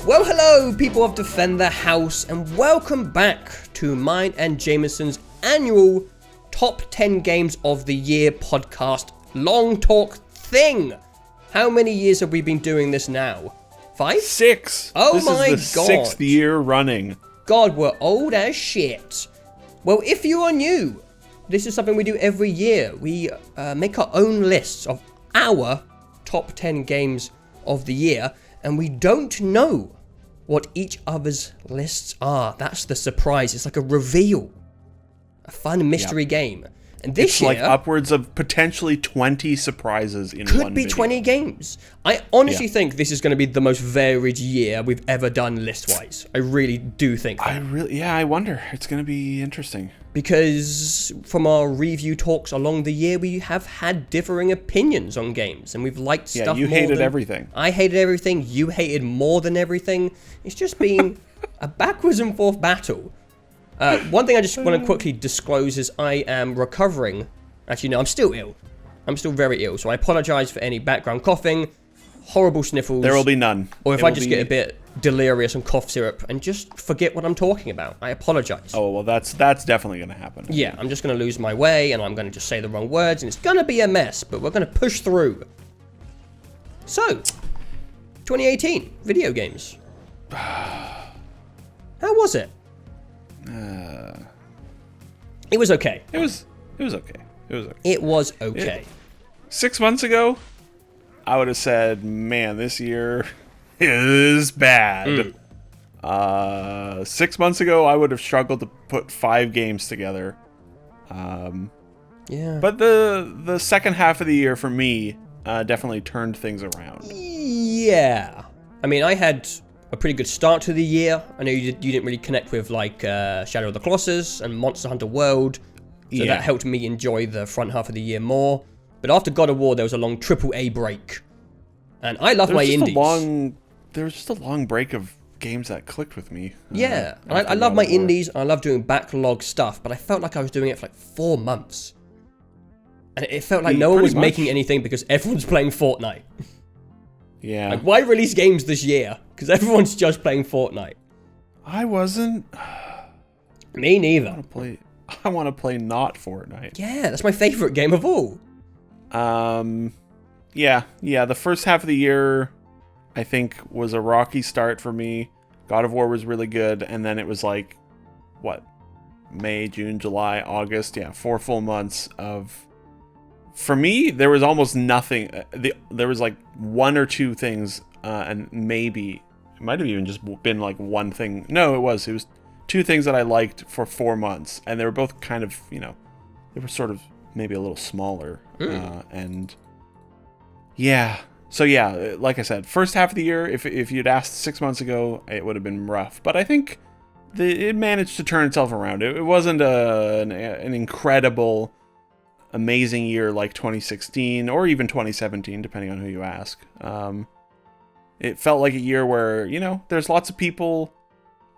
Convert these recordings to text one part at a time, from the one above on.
Well, hello, people of Defend the House, and welcome back to mine and Jameson's annual Top 10 Games of the Year podcast long talk thing. How many years have we been doing this now? 5? 6. Oh this my is the God. 6th year running. God, we're old as shit. Well, if you are new, this is something we do every year. We make our own lists of our top 10 games of the year, and we don't know what each other's lists are. That's the surprise. It's like a reveal. A fun mystery game. And this year, like upwards of potentially 20 surprises in one could be video. 20 games. I honestly think this is going to be the most varied year we've ever done list-wise. I really do think that. I wonder. It's going to be interesting. Because from our review talks along the year, we have had differing opinions on games, and we've liked stuff more. Yeah, you hated everything. I hated everything. You hated more than everything. It's just been a backwards and forth battle. One thing I just want to quickly disclose is I am recovering. Actually, no, I'm still ill. I'm still very ill, so I apologize for any background coughing, horrible sniffles. There will be none. Or if I just get a bit delirious and cough syrup and just forget what I'm talking about. I apologize. Oh, well, that's definitely going to happen. Yeah, I'm just going to lose my way, and I'm going to just say the wrong words, and it's going to be a mess, but we're going to push through. So, 2018, video games. How was it? It was okay. It was okay. It was okay. 6 months ago, I would have said, man, this year is bad. 6 months ago, I would have struggled to put 5 games together. Yeah. But the second half of the year for me definitely turned things around. Yeah. I mean, I had a pretty good start to the year. I know you didn't really connect with like Shadow of the Colossus and Monster Hunter World, so that helped me enjoy the front half of the year more. But after God of War, there was a long AAA break, and I love my indies. There was just a long break of games that clicked with me. Yeah, I love my indies. I love doing backlog stuff, but I felt like I was doing it for like 4 months, and it felt like no one was making anything because everyone's playing Fortnite. Yeah. Like, why release games this year? Because everyone's just playing Fortnite. I wasn't. Me neither. I want to play not Fortnite. Yeah, that's my favorite game of all. Yeah. The first half of the year, I think, was a rocky start for me. God of War was really good, and then it was like, what? May, June, July, August. Yeah, 4 full months of... For me, there was almost nothing. There was like 1 or 2 things, and maybe it might have even just been like one thing. No, it was 2 things that I liked for 4 months, and they were both kind of, they were sort of maybe a little smaller. And yeah, so yeah, like I said, first half of the year, if you'd asked 6 months ago, it would have been rough. But I think it managed to turn itself around. It wasn't an incredible, amazing year like 2016 or even 2017, depending on who you ask. It felt like a year where, there's lots of people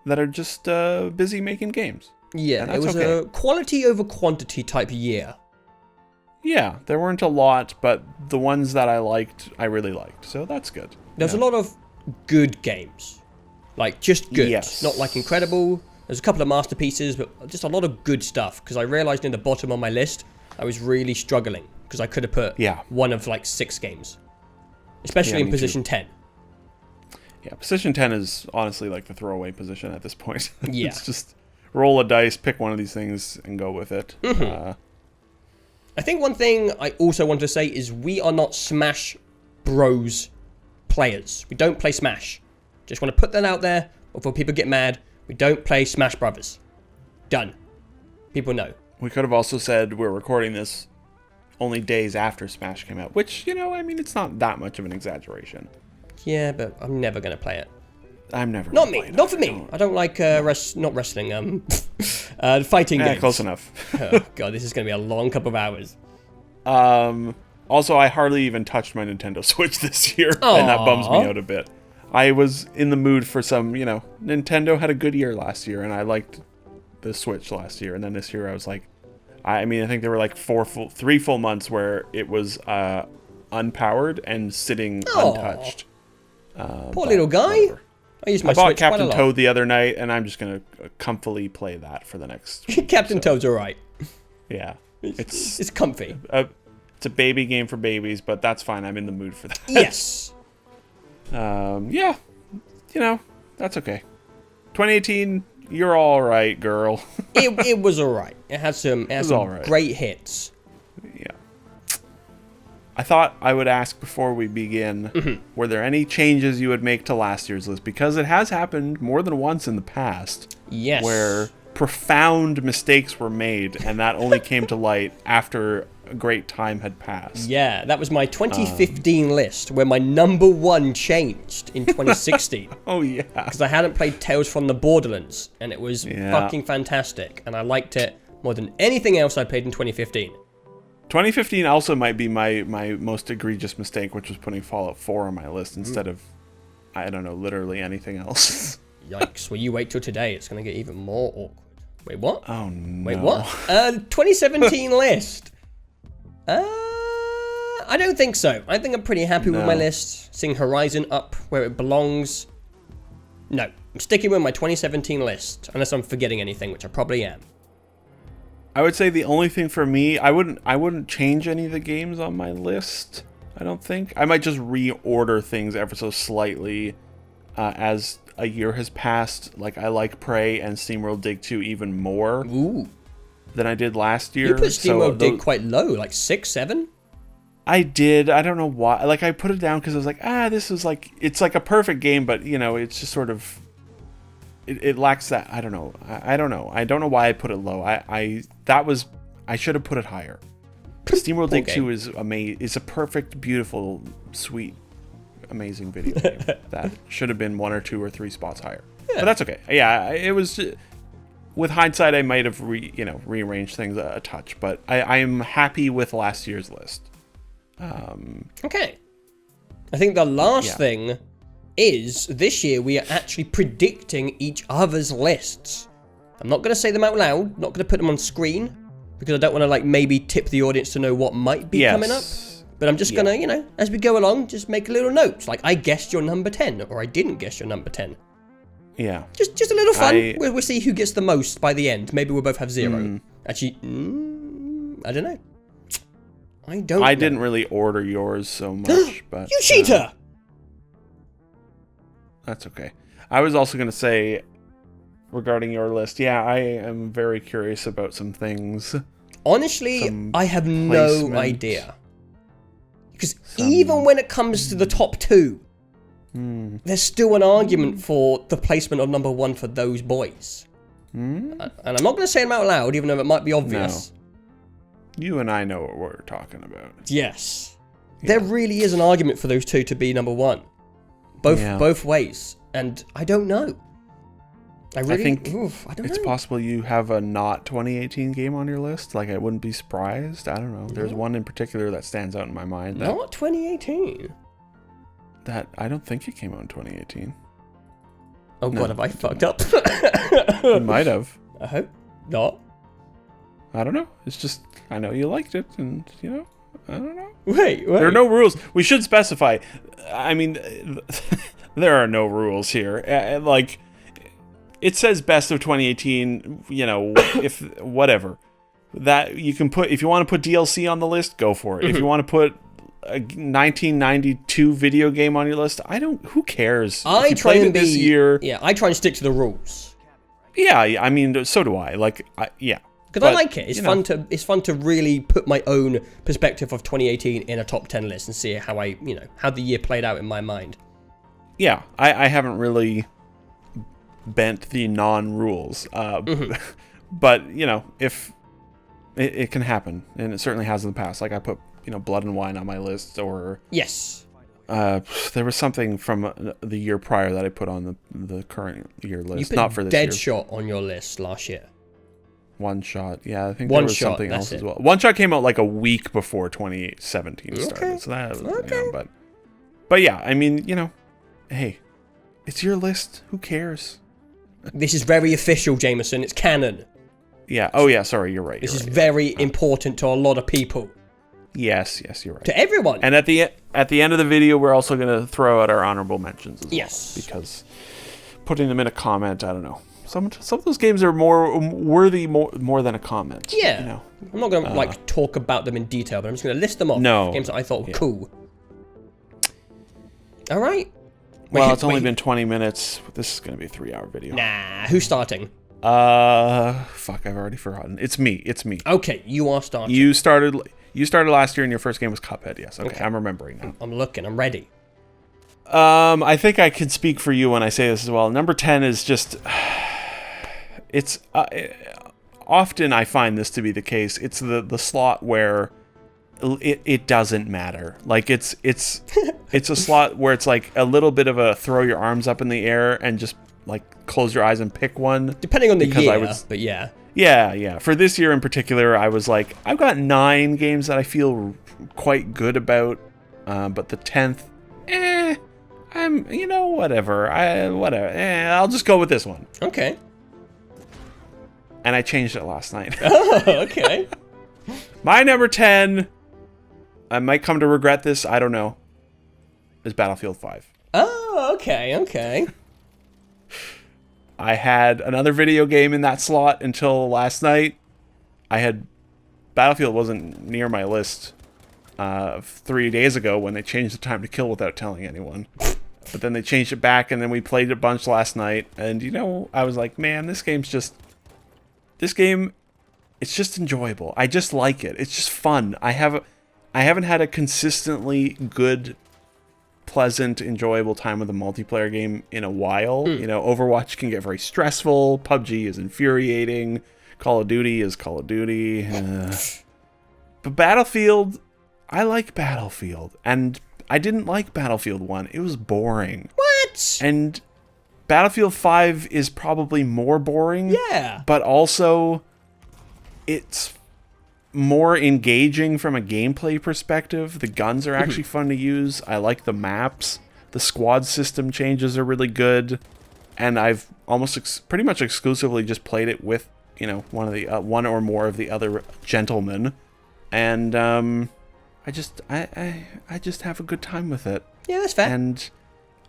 that are just busy making games. Yeah, it was a quality over quantity type year. Yeah, there weren't a lot, but the ones that I liked, I really liked. So that's good. There's a lot of good games. Like, just good. Yes. Not like incredible. There's a couple of masterpieces, but just a lot of good stuff. Because I realized in the bottom of my list, I was really struggling. Because I could have put one of like 6 games. Especially in position 10. Yeah, position 10 is honestly like the throwaway position at this point. Yeah. It's just roll a dice, pick one of these things, and go with it. I think one thing I also want to say is we are not Smash Bros players. We don't play Smash. Just want to put that out there before people get mad. We don't play Smash Brothers. Done. People know. We could have also said we're recording this only days after Smash came out, which, it's not that much of an exaggeration. Yeah, but I'm never going to play it. I'm never. Not me. Not for me. I don't like not wrestling. Fighting games. Close enough. Oh god, this is going to be a long couple of hours. Also, I hardly even touched my Nintendo Switch this year, and that bums me out a bit. I was in the mood for some, Nintendo had a good year last year, and I liked the Switch last year, and then this year I was like, I think there were like 3 full months where it was unpowered and sitting untouched. Poor little guy. Whatever. I use my I bought Switch quite a Captain lot. Toad the other night, and I'm just gonna comfily play that for the next week, Captain Toad's alright. Yeah. It's comfy. It's a baby game for babies, but that's fine. I'm in the mood for that. Yes. Yeah. You know, that's okay. 2018, you're all right, girl. it was alright. It had some alright. great hits. Yeah. I thought I would ask before we begin, were there any changes you would make to last year's list? Because it has happened more than once in the past. Yes. Where profound mistakes were made, and that only came to light after a great time had passed. Yeah, that was my 2015 list, where my number 1 changed in 2016. Oh, yeah. Because I hadn't played Tales from the Borderlands, and it was fucking fantastic, and I liked it more than anything else I played in 2015. 2015 also might be my most egregious mistake, which was putting Fallout 4 on my list instead of, I don't know, literally anything else. Yikes. Well, you wait till today. It's going to get even more awkward. Wait, what? Oh, no. Wait, what? 2017 list. I don't think so. I think I'm pretty happy with my list. Seeing Horizon up where it belongs. No, I'm sticking with my 2017 list, unless I'm forgetting anything, which I probably am. I would say the only thing for me, I wouldn't change any of the games on my list, I don't think. I might just reorder things ever so slightly as a year has passed. Like, I like Prey and SteamWorld Dig 2 even more than I did last year. You put SteamWorld Dig quite low, like 6, 7? I did. I don't know why. Like, I put it down because I was like, this is like, it's like a perfect game, but, you know, it's just sort of, it lacks that. I don't know. I don't know. I don't know why I put it low. I should have put it higher. SteamWorld Dig 2 is amazing. It's a perfect, beautiful, sweet, amazing video game that should have been 1 or 2 or 3 spots higher. Yeah. But that's okay. Yeah, it was. With hindsight, I might have rearranged things a touch, but I am happy with last year's list. Okay. I think the last thing is this year we are actually predicting each other's lists. I'm not going to say them out loud, not going to put them on screen, because I don't want to like maybe tip the audience to know what might be coming up. But I'm just going to, as we go along, just make little notes. Like, I guessed your number 10, or I didn't guess your number 10. Yeah. Just a little fun. We'll see who gets the most by the end. Maybe we'll both have 0. Actually, I don't know. I didn't really order yours so much, but... You cheater! That's okay. I was also going to say, regarding your list, I am very curious about some things. Honestly, I have no idea. Because even when it comes to the top 2, there's still an argument for the placement of number 1 for those boys. And I'm not going to say them out loud, even though it might be obvious. No. You and I know what we're talking about. Yes. There really is an argument for those 2 to be number 1. Both ways. And I don't know. I think it's possible you have a not 2018 game on your list. Like, I wouldn't be surprised. I don't know. There's one in particular that stands out in my mind. Not 2018. That I don't think it came out in 2018. Oh, God, have I fucked up? You might have. I hope not. I don't know. It's just, I know you liked it, and, I don't know. Wait. There are no rules. We should specify. I mean, there are no rules here. Like, it says best of 2018, if, whatever. That, you can put, if you want to put DLC on the list, go for it. If you want to put a 1992 video game on your list, who cares? I try and this year. Yeah, I try and stick to the rules. Yeah, I mean, so do I. Like, Because I like it. It's fun to really put my own perspective of 2018 in a top 10 list and see how how the year played out in my mind. Yeah, I haven't really bent the non-rules. But, if it can happen, and it certainly has in the past. Like, I put, Blood and Wine on my list, or... Yes. There was something from the year prior that I put on the current year list. You put not for this year. Deadshot on your list last year. One Shot. Yeah, I think there was something else as well. One Shot came out like a week before 2017 started. So that but yeah, I mean, hey, it's your list. Who cares? This is very official, Jameson. It's canon. Yeah. Oh yeah, sorry, you're right. This is very important to a lot of people. Yes, you're right. To everyone. And at the end of the video, we're also going to throw out our honorable mentions as well. Yes. Because putting them in a comment. I don't know. Some of those games are more worthy more than a comment. Yeah. You know? I'm not going to talk about them in detail, but I'm just going to list them off. No. Games that I thought were cool. All right. Well, it's only been 20 minutes. This is going to be a 3-hour video. Nah. Who's starting? Fuck, I've already forgotten. It's me. Okay, you are starting. You started last year and your first game was Cuphead, yes. Okay. I'm remembering now. I'm looking. I'm ready. I think I can speak for you when I say this as well. Number 10 is just... It's... often I find this to be the case. It's the slot where it doesn't matter. Like, it's a slot where it's like a little bit of a throw your arms up in the air and just, like, close your eyes and pick one. Depending on the year, but yeah. Yeah. For this year in particular, I was like, I've got 9 games that I feel quite good about, but the 10th, whatever. I'll just go with this one. Okay. And I changed it last night. Oh, okay. My number 10, I might come to regret this, I don't know, is Battlefield 5. Oh, okay. I had another video game in that slot until last night. Battlefield wasn't near my list 3 days ago when they changed the time to kill without telling anyone. But then they changed it back, and then we played a bunch last night. And, I was like, man, this game, it's just enjoyable. I just like it. It's just fun. I haven't had a consistently good, pleasant, enjoyable time with a multiplayer game in a while. Overwatch can get very stressful. PUBG is infuriating. Call of Duty is Call of Duty. But Battlefield, I like Battlefield. And I didn't like Battlefield 1. It was boring. What? And Battlefield 5 is probably more boring. Yeah. But also, it's more engaging from a gameplay perspective. The guns are actually fun to use. I like the maps. The squad system changes are really good. And I've almost pretty much exclusively just played it with, one or more of the other gentlemen. And I just have a good time with it. Yeah, that's fair. And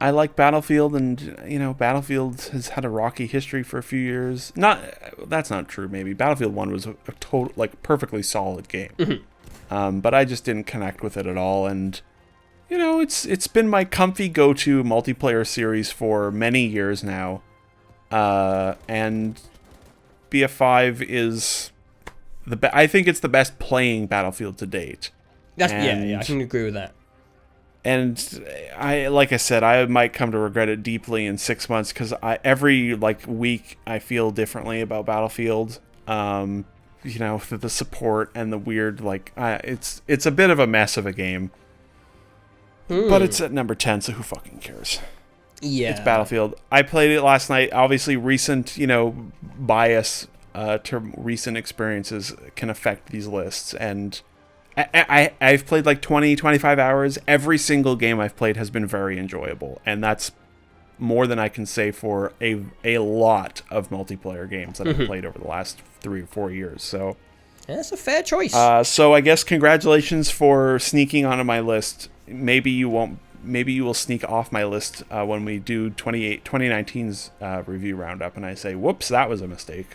I like Battlefield, and Battlefield has had a rocky history for a few years. That's not true. Maybe Battlefield 1 was a total, perfectly solid game, but I just didn't connect with it at all. And it's been my comfy go-to multiplayer series for many years now, and BF5 is I think it's the best playing Battlefield to date. Yeah, I can agree with that. And like I said, I might come to regret it deeply in 6 months, because every week I feel differently about Battlefield. The support and the weird it's a bit of a mess of a game. But it's at number 10, so who fucking cares? Yeah, it's Battlefield. I played it last night. Obviously, recent bias to recent experiences can affect these lists, and I've played 20, 25 hours. Every single game I've played has been very enjoyable, and that's more than I can say for a lot of multiplayer games that I've played over the last 3 or 4 years. So that's a fair choice. So I guess congratulations for sneaking onto my list. Maybe you won't. Maybe you will sneak off my list when we do 2019's review roundup, and I say, whoops, that was a mistake.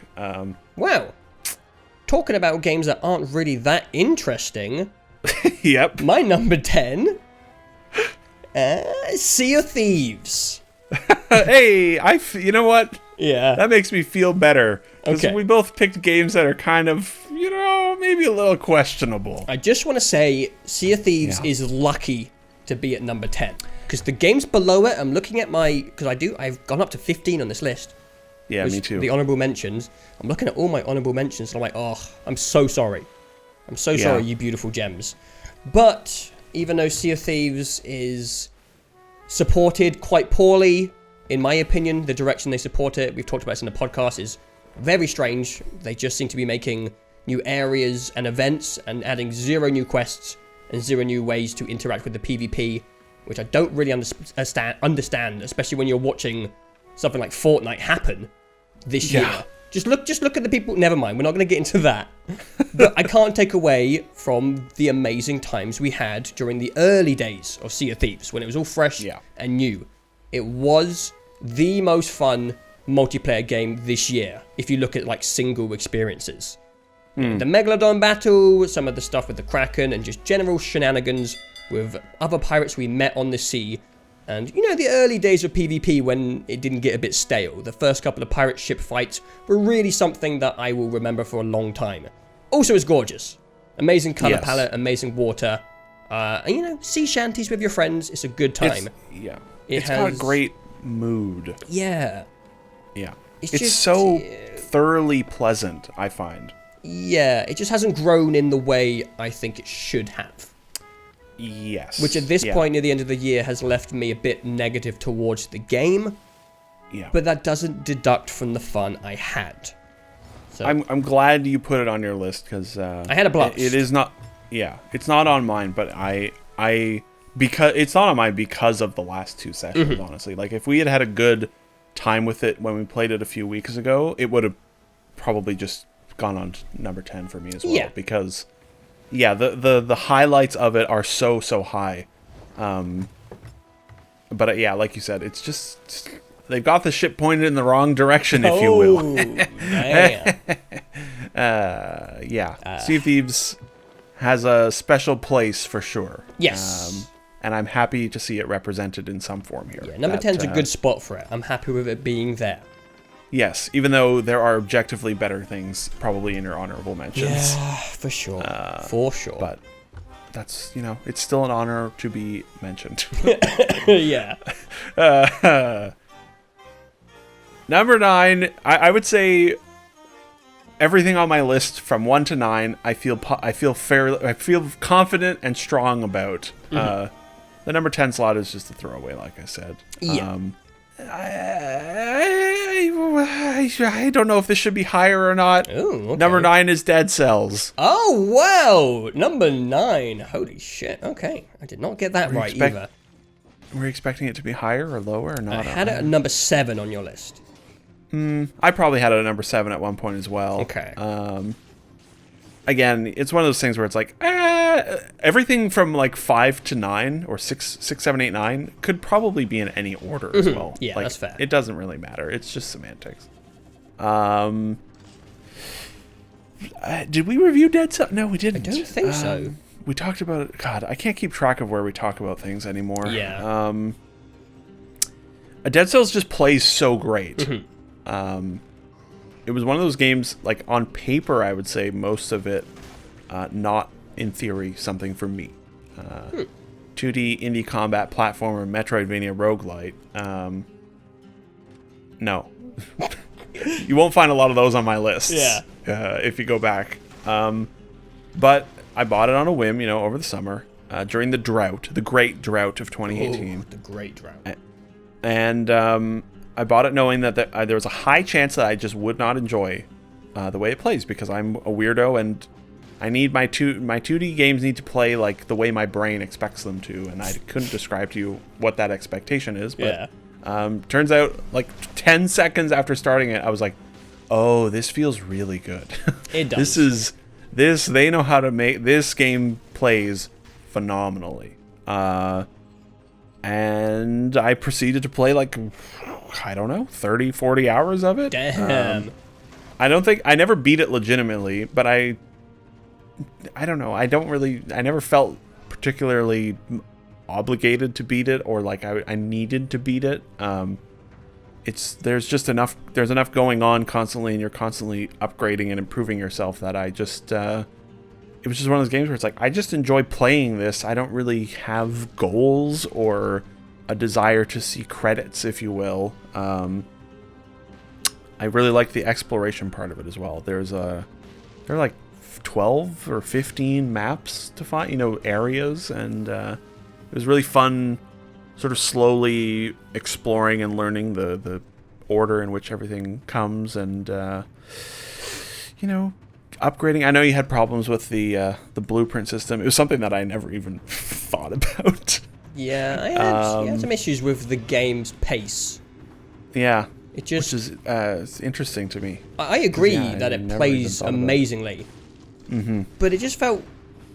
Well, talking about games that aren't really that interesting. Yep. My number 10, Sea of Thieves. Hey, you know what? Yeah. That makes me feel better. Because Okay. we both picked games that are kind of, maybe a little questionable. I just want to say Sea of Thieves is lucky to be at number 10. Because the games below it, I'm looking at I've gone up to 15 on this list. Yeah, me too. The honorable mentions. I'm looking at all my honorable mentions, and I'm like, oh, I'm so sorry. I'm so sorry, you beautiful gems. But even though Sea of Thieves is supported quite poorly, in my opinion, the direction they support it, we've talked about this in the podcast, is very strange. They just seem to be making new areas and events and adding 0 new quests and 0 new ways to interact with the PvP, which I don't really understand, especially when you're watching something like Fortnite happen this year. Just look at the people. Never mind, we're not going to get into that. But I can't take away from the amazing times we had during the early days of Sea of Thieves, when it was all fresh and new. It was the most fun multiplayer game this year, if you look at like single experiences. The Megalodon battle, some of the stuff with the Kraken, and just general shenanigans with other pirates we met on the sea. And, you know, the early days of PvP when it didn't get a bit stale. The first couple of pirate ship fights were really something that I will remember for a long time. Also, it's gorgeous. Amazing color palette, amazing water. And, you know, sea shanties with your friends. It's a good time. It's got a great mood. Yeah. Yeah. It's just so thoroughly pleasant, I find. Yeah, it just hasn't grown in the way I think it should have. Yes. Which at this point near the end of the year has left me a bit negative towards the game. Yeah. But that doesn't deduct from the fun I had. So I'm glad you put it on your list because I had a blast. It is not. Yeah, it's not on mine, but because it's not on mine because of the last two sessions. Honestly, like if we had had a good time with it when we played it a few weeks ago, it would have probably just gone on to number 10 for me as well. Yeah. Because the highlights of it are so high. But yeah, like you said, it's just they've got the ship pointed in the wrong direction, if you will. Sea of Thieves has a special place for sure. Yes. And I'm happy to see it represented in some form here. Yeah, number 10's a good spot for it. I'm happy with it being there. Yes, even though there are objectively better things probably in your honorable mentions. Yeah, for sure. For sure. But that's, you know, it's still an honor to be mentioned. Yeah. Number 9, I would say everything on my list from 1 to 9, I feel confident and strong about. The number 10 slot is just a throwaway, like I said. Yeah. I don't know if this should be higher or not. Ooh, okay. Number 9 is Dead Cells. Oh, wow. Number 9. Holy shit. Okay. I did not get that right either. Were you expecting it to be higher or lower or not? I had it at number 7 on your list. I probably had it at number 7 at one point as well. Okay. Again, it's one of those things where it's like, everything from like 5 to 9 or 6, 7, 8, 9 could probably be in any order as well. Yeah, like, that's fair. It doesn't really matter. It's just semantics. Did we review Dead Cells? No, we didn't. I don't think so. We talked about it. God, I can't keep track of where we talk about things anymore. Yeah. Dead Cells just plays so great. It was one of those games, like, on paper, I would say most of it, not in theory, something for me. 2D indie combat platformer, Metroidvania roguelite. No. You won't find a lot of those on my list. Yeah. If you go back. But I bought it on a whim, you know, over the summer, during the drought, the great drought of 2018. Oh, the great drought. And I bought it knowing that there was a high chance that I just would not enjoy the way it plays because I'm a weirdo and I need my 2D games need to play like the way my brain expects them to, and I couldn't describe to you what that expectation is. But turns out, like 10 seconds after starting it, I was like, "Oh, this feels really good." It does. They know how to make this game plays phenomenally. And I proceeded to play like, I don't know, 30, 40 hours of it. Damn. I never beat it legitimately, but I don't know. I never felt particularly obligated to beat it or like I needed to beat it. There's enough going on constantly and you're constantly upgrading and improving yourself that it was just one of those games where it's like, I just enjoy playing this. I don't really have goals or a desire to see credits, if you will. I really like the exploration part of it as well. There are like 12 or 15 maps to find, you know, areas, and it was really fun sort of slowly exploring and learning the order in which everything comes and, you know, upgrading. I know you had problems with the blueprint system. It was something that I never even thought about. Yeah, I had some issues with the game's pace. Yeah, which is interesting to me. I agree that it plays amazingly, but it just felt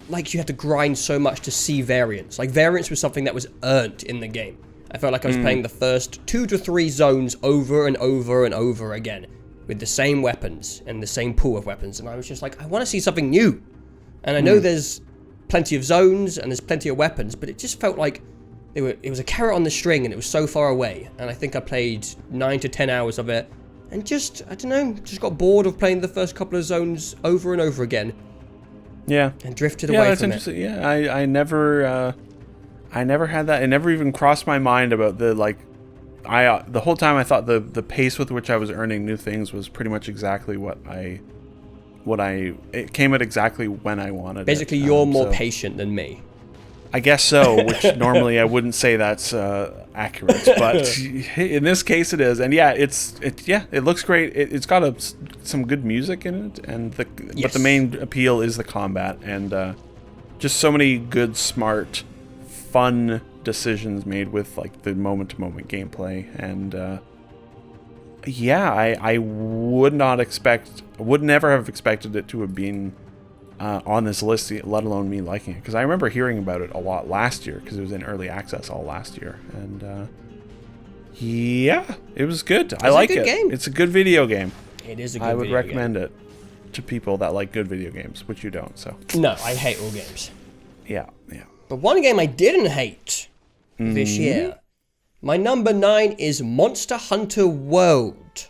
like you had to grind so much to see variance. Like variance was something that was earned in the game, I felt like I was playing the first 2 to 3 zones over and over and over again with the same weapons and the same pool of weapons, and I was just like, I want to see something new. And I know there's plenty of zones and there's plenty of weapons, but it just felt like it was a carrot on the string and it was so far away. And I think I played 9 to 10 hours of it and just, I don't know, just got bored of playing the first couple of zones over and over again. Yeah. And drifted away from it. Yeah, I never had that. It never even crossed my mind about the the whole time I thought the pace with which I was earning new things was pretty much exactly it came at exactly when I wanted Basically, it. you're more patient than me. I guess so, which normally I wouldn't say that's accurate, but in this case it is. And yeah, it looks great. It's got some good music in it, and but the main appeal is the combat, and just so many good, smart, fun decisions made with like the moment-to-moment gameplay. And I would never have expected it to have been on this list, let alone me liking it, because I remember hearing about it a lot last year because it was in early access all last year, and it was good. I like it. Game. It's a good video game. It is a good video game. I would recommend it to people that like good video games, which you don't. So no, I hate all games. Yeah. But one game I didn't hate this year, my number 9 is Monster Hunter World.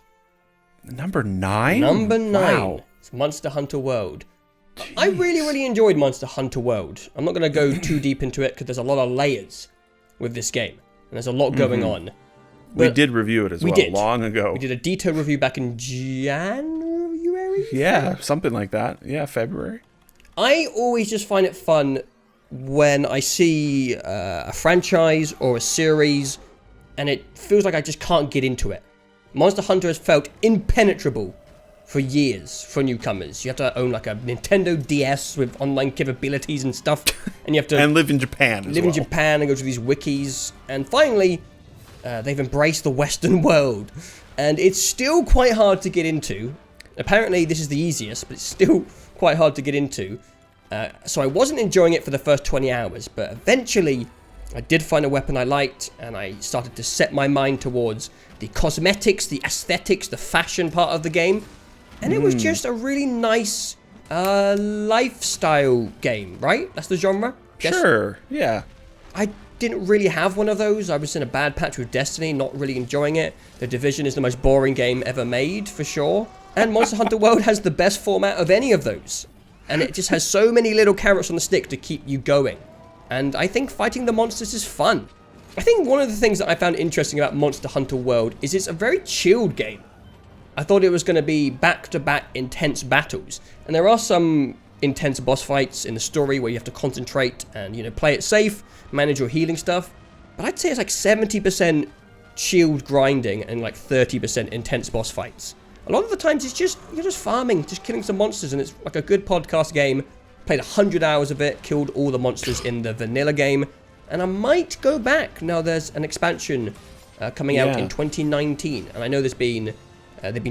Number 9? Number 9. Wow. It's Monster Hunter world. Jeez. I really enjoyed Monster Hunter World. I'm not going to go too deep into it because there's a lot of layers with this game. And there's a lot going on. But we did review it as well, long ago. We did a detailed review back in January? Yeah, something like that. Yeah, February. I always just find it fun when I see a franchise or a series and it feels like I just can't get into it. Monster Hunter has felt impenetrable for years for newcomers. You have to own like a Nintendo DS with online capabilities and stuff, and you have to and live in Japan. Live in Japan and go to these wikis. And finally, they've embraced the Western world, and it's still quite hard to get into. Apparently, this is the easiest, but it's still quite hard to get into. So I wasn't enjoying it for the first 20 hours, but eventually I did find a weapon I liked, and I started to set my mind towards the cosmetics, the aesthetics, the fashion part of the game. And it was just a really nice lifestyle game, right? That's the genre? Sure, yeah. I didn't really have one of those. I was in a bad patch with Destiny, not really enjoying it. The Division is the most boring game ever made, for sure. And Monster Hunter World has the best format of any of those. And it just has so many little carrots on the stick to keep you going. And I think fighting the monsters is fun. I think one of the things that I found interesting about Monster Hunter World is it's a very chilled game. I thought it was going to be back-to-back intense battles. And there are some intense boss fights in the story where you have to concentrate and, play it safe, manage your healing stuff. But I'd say it's like 70% shield grinding and like 30% intense boss fights. A lot of the times you're just farming, just killing some monsters, and it's like a good podcast game. Played 100 hours of it, killed all the monsters in the vanilla game. And I might go back now there's an expansion coming out in 2019. And I know they've been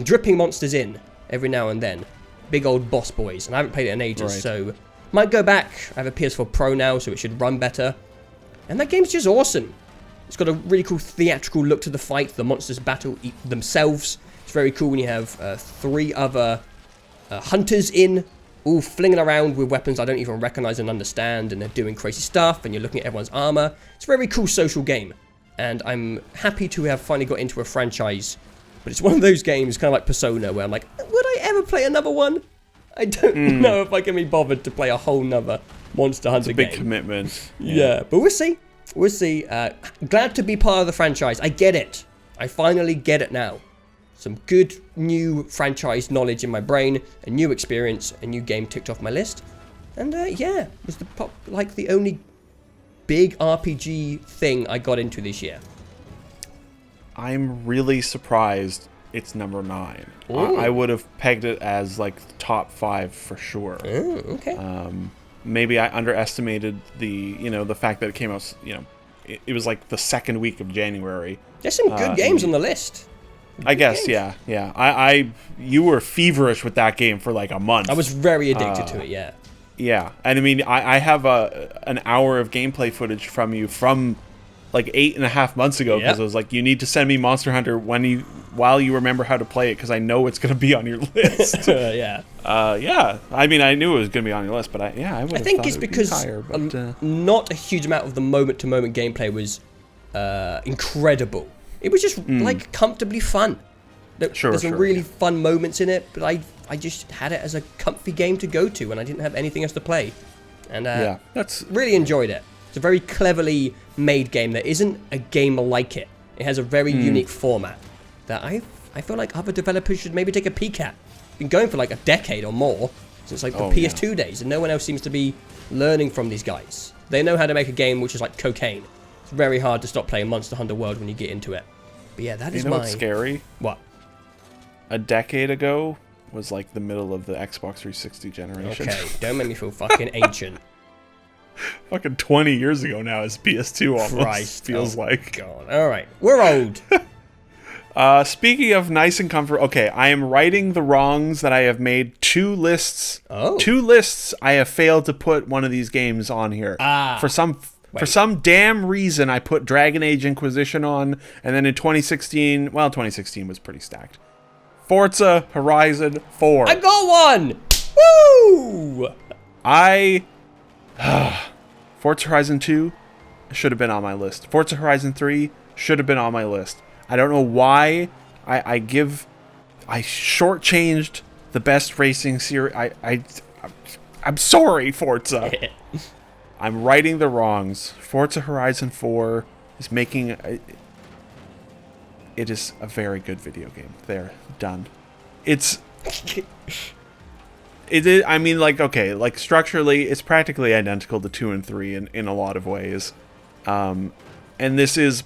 dripping monsters in every now and then. Big old boss boys. And I haven't played it in ages, so might go back. I have a PS4 Pro now, so it should run better. And that game's just awesome. It's got a really cool theatrical look to the fight. The monsters battle themselves. It's very cool when you have 3 other hunters in, all flinging around with weapons I don't even recognize and understand, and they're doing crazy stuff, and you're looking at everyone's armor. It's a very cool social game, and I'm happy to have finally got into a franchise. But it's one of those games, kind of like Persona, where I'm like, would I ever play another one? I don't know if I can be bothered to play a whole nother Monster Hunter game. It's a big commitment. Yeah, but we'll see. We'll see. Glad to be part of the franchise. I get it. I finally get it now. Some good new franchise knowledge in my brain, a new experience, a new game ticked off my list. And it was the only big RPG thing I got into this year. I'm really surprised it's number 9. I would have pegged it as like top 5 for sure. Oh, okay. Maybe I underestimated the fact that it came out, it was like the second week of January. There's some good games on the list. I guess, yeah. You were feverish with that game for like a month. I was very addicted to it, yeah. Yeah, and I mean, I have an hour of gameplay footage from you from like 8.5 months ago because Yep. I was like, you need to send me Monster Hunter while you remember how to play it because I know it's going to be on your list. Yeah. Yeah. I mean, I knew it was going to be on your list, but I would have I think thought it's it would be because higher, but, not a huge amount of the moment-to-moment gameplay was incredible. It was just like comfortably fun. There's some really fun moments in it, but I just had it as a comfy game to go to when I didn't have anything else to play, and that's really enjoyed it. It's a very cleverly made game. There isn't a game like it. It has a very unique format that I feel like other developers should maybe take a peek at. It's been going for like a decade or more since like the PS2 days, and no one else seems to be learning from these guys. They know how to make a game which is like cocaine. It's very hard to stop playing Monster Hunter World when you get into it. But yeah, that is what's scary? What? A decade ago was like the middle of the Xbox 360 generation. Okay, don't make me feel fucking ancient. Fucking 20 years ago now is PS2 almost. Christ, feels like. God. All right, we're old. Speaking of nice and comfort, okay, I am righting the wrongs that I have made 2 lists. Oh. 2 lists I have failed to put one of these games on here. For some damn reason, I put Dragon Age Inquisition on, and then in 2016, well, 2016 was pretty stacked. Forza Horizon 4. I got one! Woo! Forza Horizon 2 should have been on my list. Forza Horizon 3 should have been on my list. I don't know why I shortchanged the best racing series. I'm sorry, Forza. I'm righting the wrongs. Forza Horizon 4 is making... It is a very good video game. There, done. It is, I mean, like, okay, like, structurally, it's practically identical to 2 and 3 in a lot of ways. And this is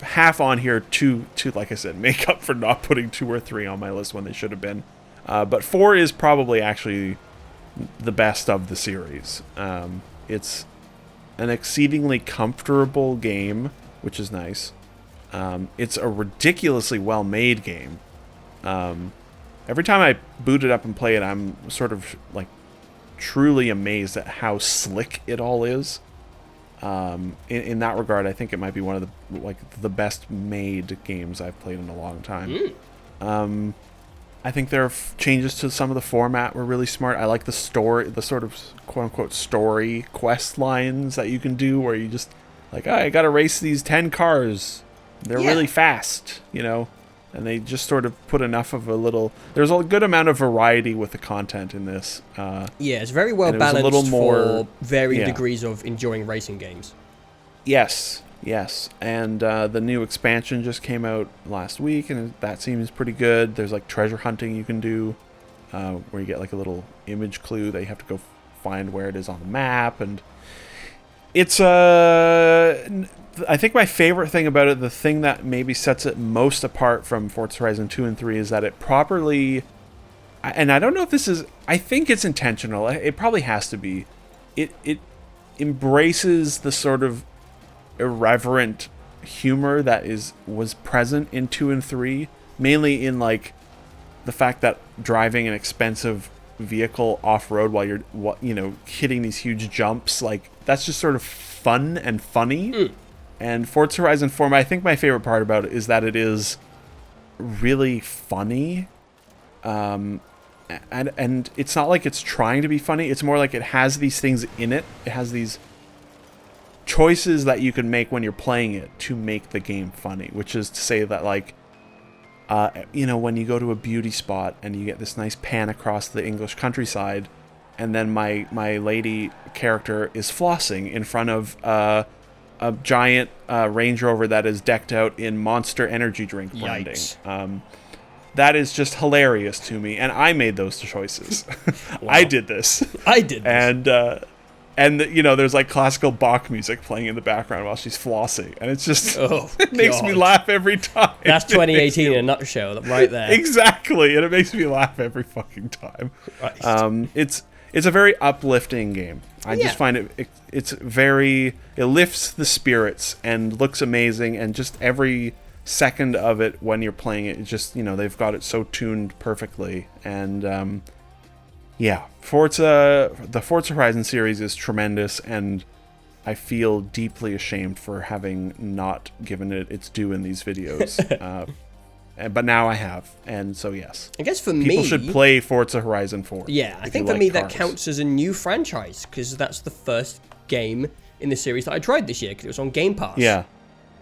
half on here to, like I said, make up for not putting 2 or 3 on my list when they should have been. But 4 is probably actually the best of the series. It's an exceedingly comfortable game, which is nice. It's a ridiculously well-made game. Every time I boot it up and play it, I'm sort of like truly amazed at how slick it all is. In that regard, I think it might be one of the best made games I've played in a long time. I think there are changes to some of the format were really smart. I like the story, the sort of quote-unquote story quest lines that you can do where you just like, I gotta race these 10 cars. They're really fast, you know? And they just sort of put enough of a little... There's a good amount of variety with the content in this. It's very well balanced a little more, for varying degrees of enjoying racing games. Yes. And the new expansion just came out last week, and that seems pretty good. There's like treasure hunting you can do, where you get like a little image clue that you have to go find where it is on the map. And it's I think my favorite thing about it, the thing that maybe sets it most apart from Forza Horizon 2 and 3 is that it properly, and I don't know if this is, I think it's intentional, it probably has to be, it embraces the sort of irreverent humor that was present in 2 and 3, mainly in like the fact that driving an expensive vehicle off-road while you're hitting these huge jumps, like that's just sort of fun and funny. And Forza Horizon 4, I think my favorite part about it is that it is really funny. And it's not like it's trying to be funny. It's more like it has these things in it. It has these choices that you can make when you're playing it to make the game funny. Which is to say that, like, when you go to a beauty spot and you get this nice pan across the English countryside, and then my lady character is flossing in front of... a giant Range Rover that is decked out in Monster Energy drink branding. That is just hilarious to me, and I made those choices. Wow. I did this. And there's like classical Bach music playing in the background while she's flossing, and it's just it makes me laugh every time. That's 2018 in a nutshell, right there. Exactly, and it makes me laugh every fucking time. Christ. It's a very uplifting game. I just find it lifts the spirits and looks amazing, and just every second of it when you're playing it, just, they've got it so tuned perfectly. And the Forza Horizon series is tremendous, and I feel deeply ashamed for having not given it its due in these videos. But now I have, and so yes. I guess for people me... should play Forza Horizon 4. Yeah, I think for me that counts as a new franchise, because that's the first game in the series that I tried this year, because it was on Game Pass. Yeah.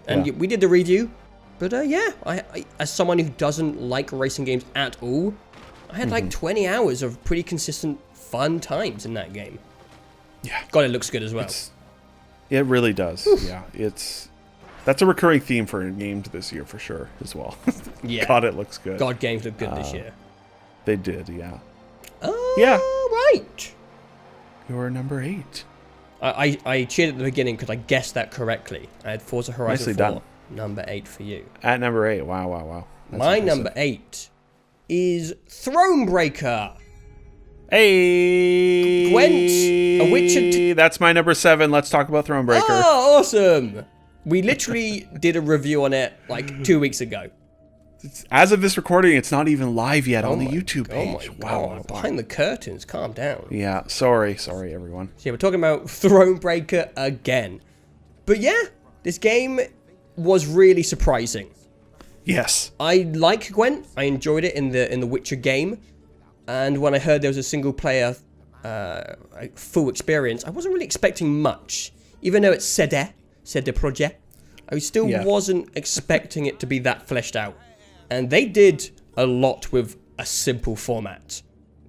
And we did the review, but yeah, I as someone who doesn't like racing games at all, I had like 20 hours of pretty consistent fun times in that game. Yeah. God, it looks good as well. It really does. Oof. Yeah, that's a recurring theme for games this year for sure as well. Yeah. God, it looks good. God, games look good this year. They did, yeah. Yeah. Right. You're number 8. I cheered at the beginning because I guessed that correctly. I had Forza Horizon 4, done. number 8 for you. At number 8, wow. That's My impressive. number 8 is Thronebreaker. Hey, Gwent, a Witcher. That's my number 7. Let's talk about Thronebreaker. Oh, awesome! We literally did a review on it like 2 weeks ago. As of this recording, it's not even live yet on the YouTube page. Wow. Behind the curtains, calm down. Yeah, sorry everyone. So yeah, we're talking about Thronebreaker again. But yeah, this game was really surprising. Yes. I like Gwent. I enjoyed it in the Witcher game. And when I heard there was a single player full experience, I wasn't really expecting much. Even though it's CD Projekt, I still wasn't expecting it to be that fleshed out. And they did a lot with a simple format.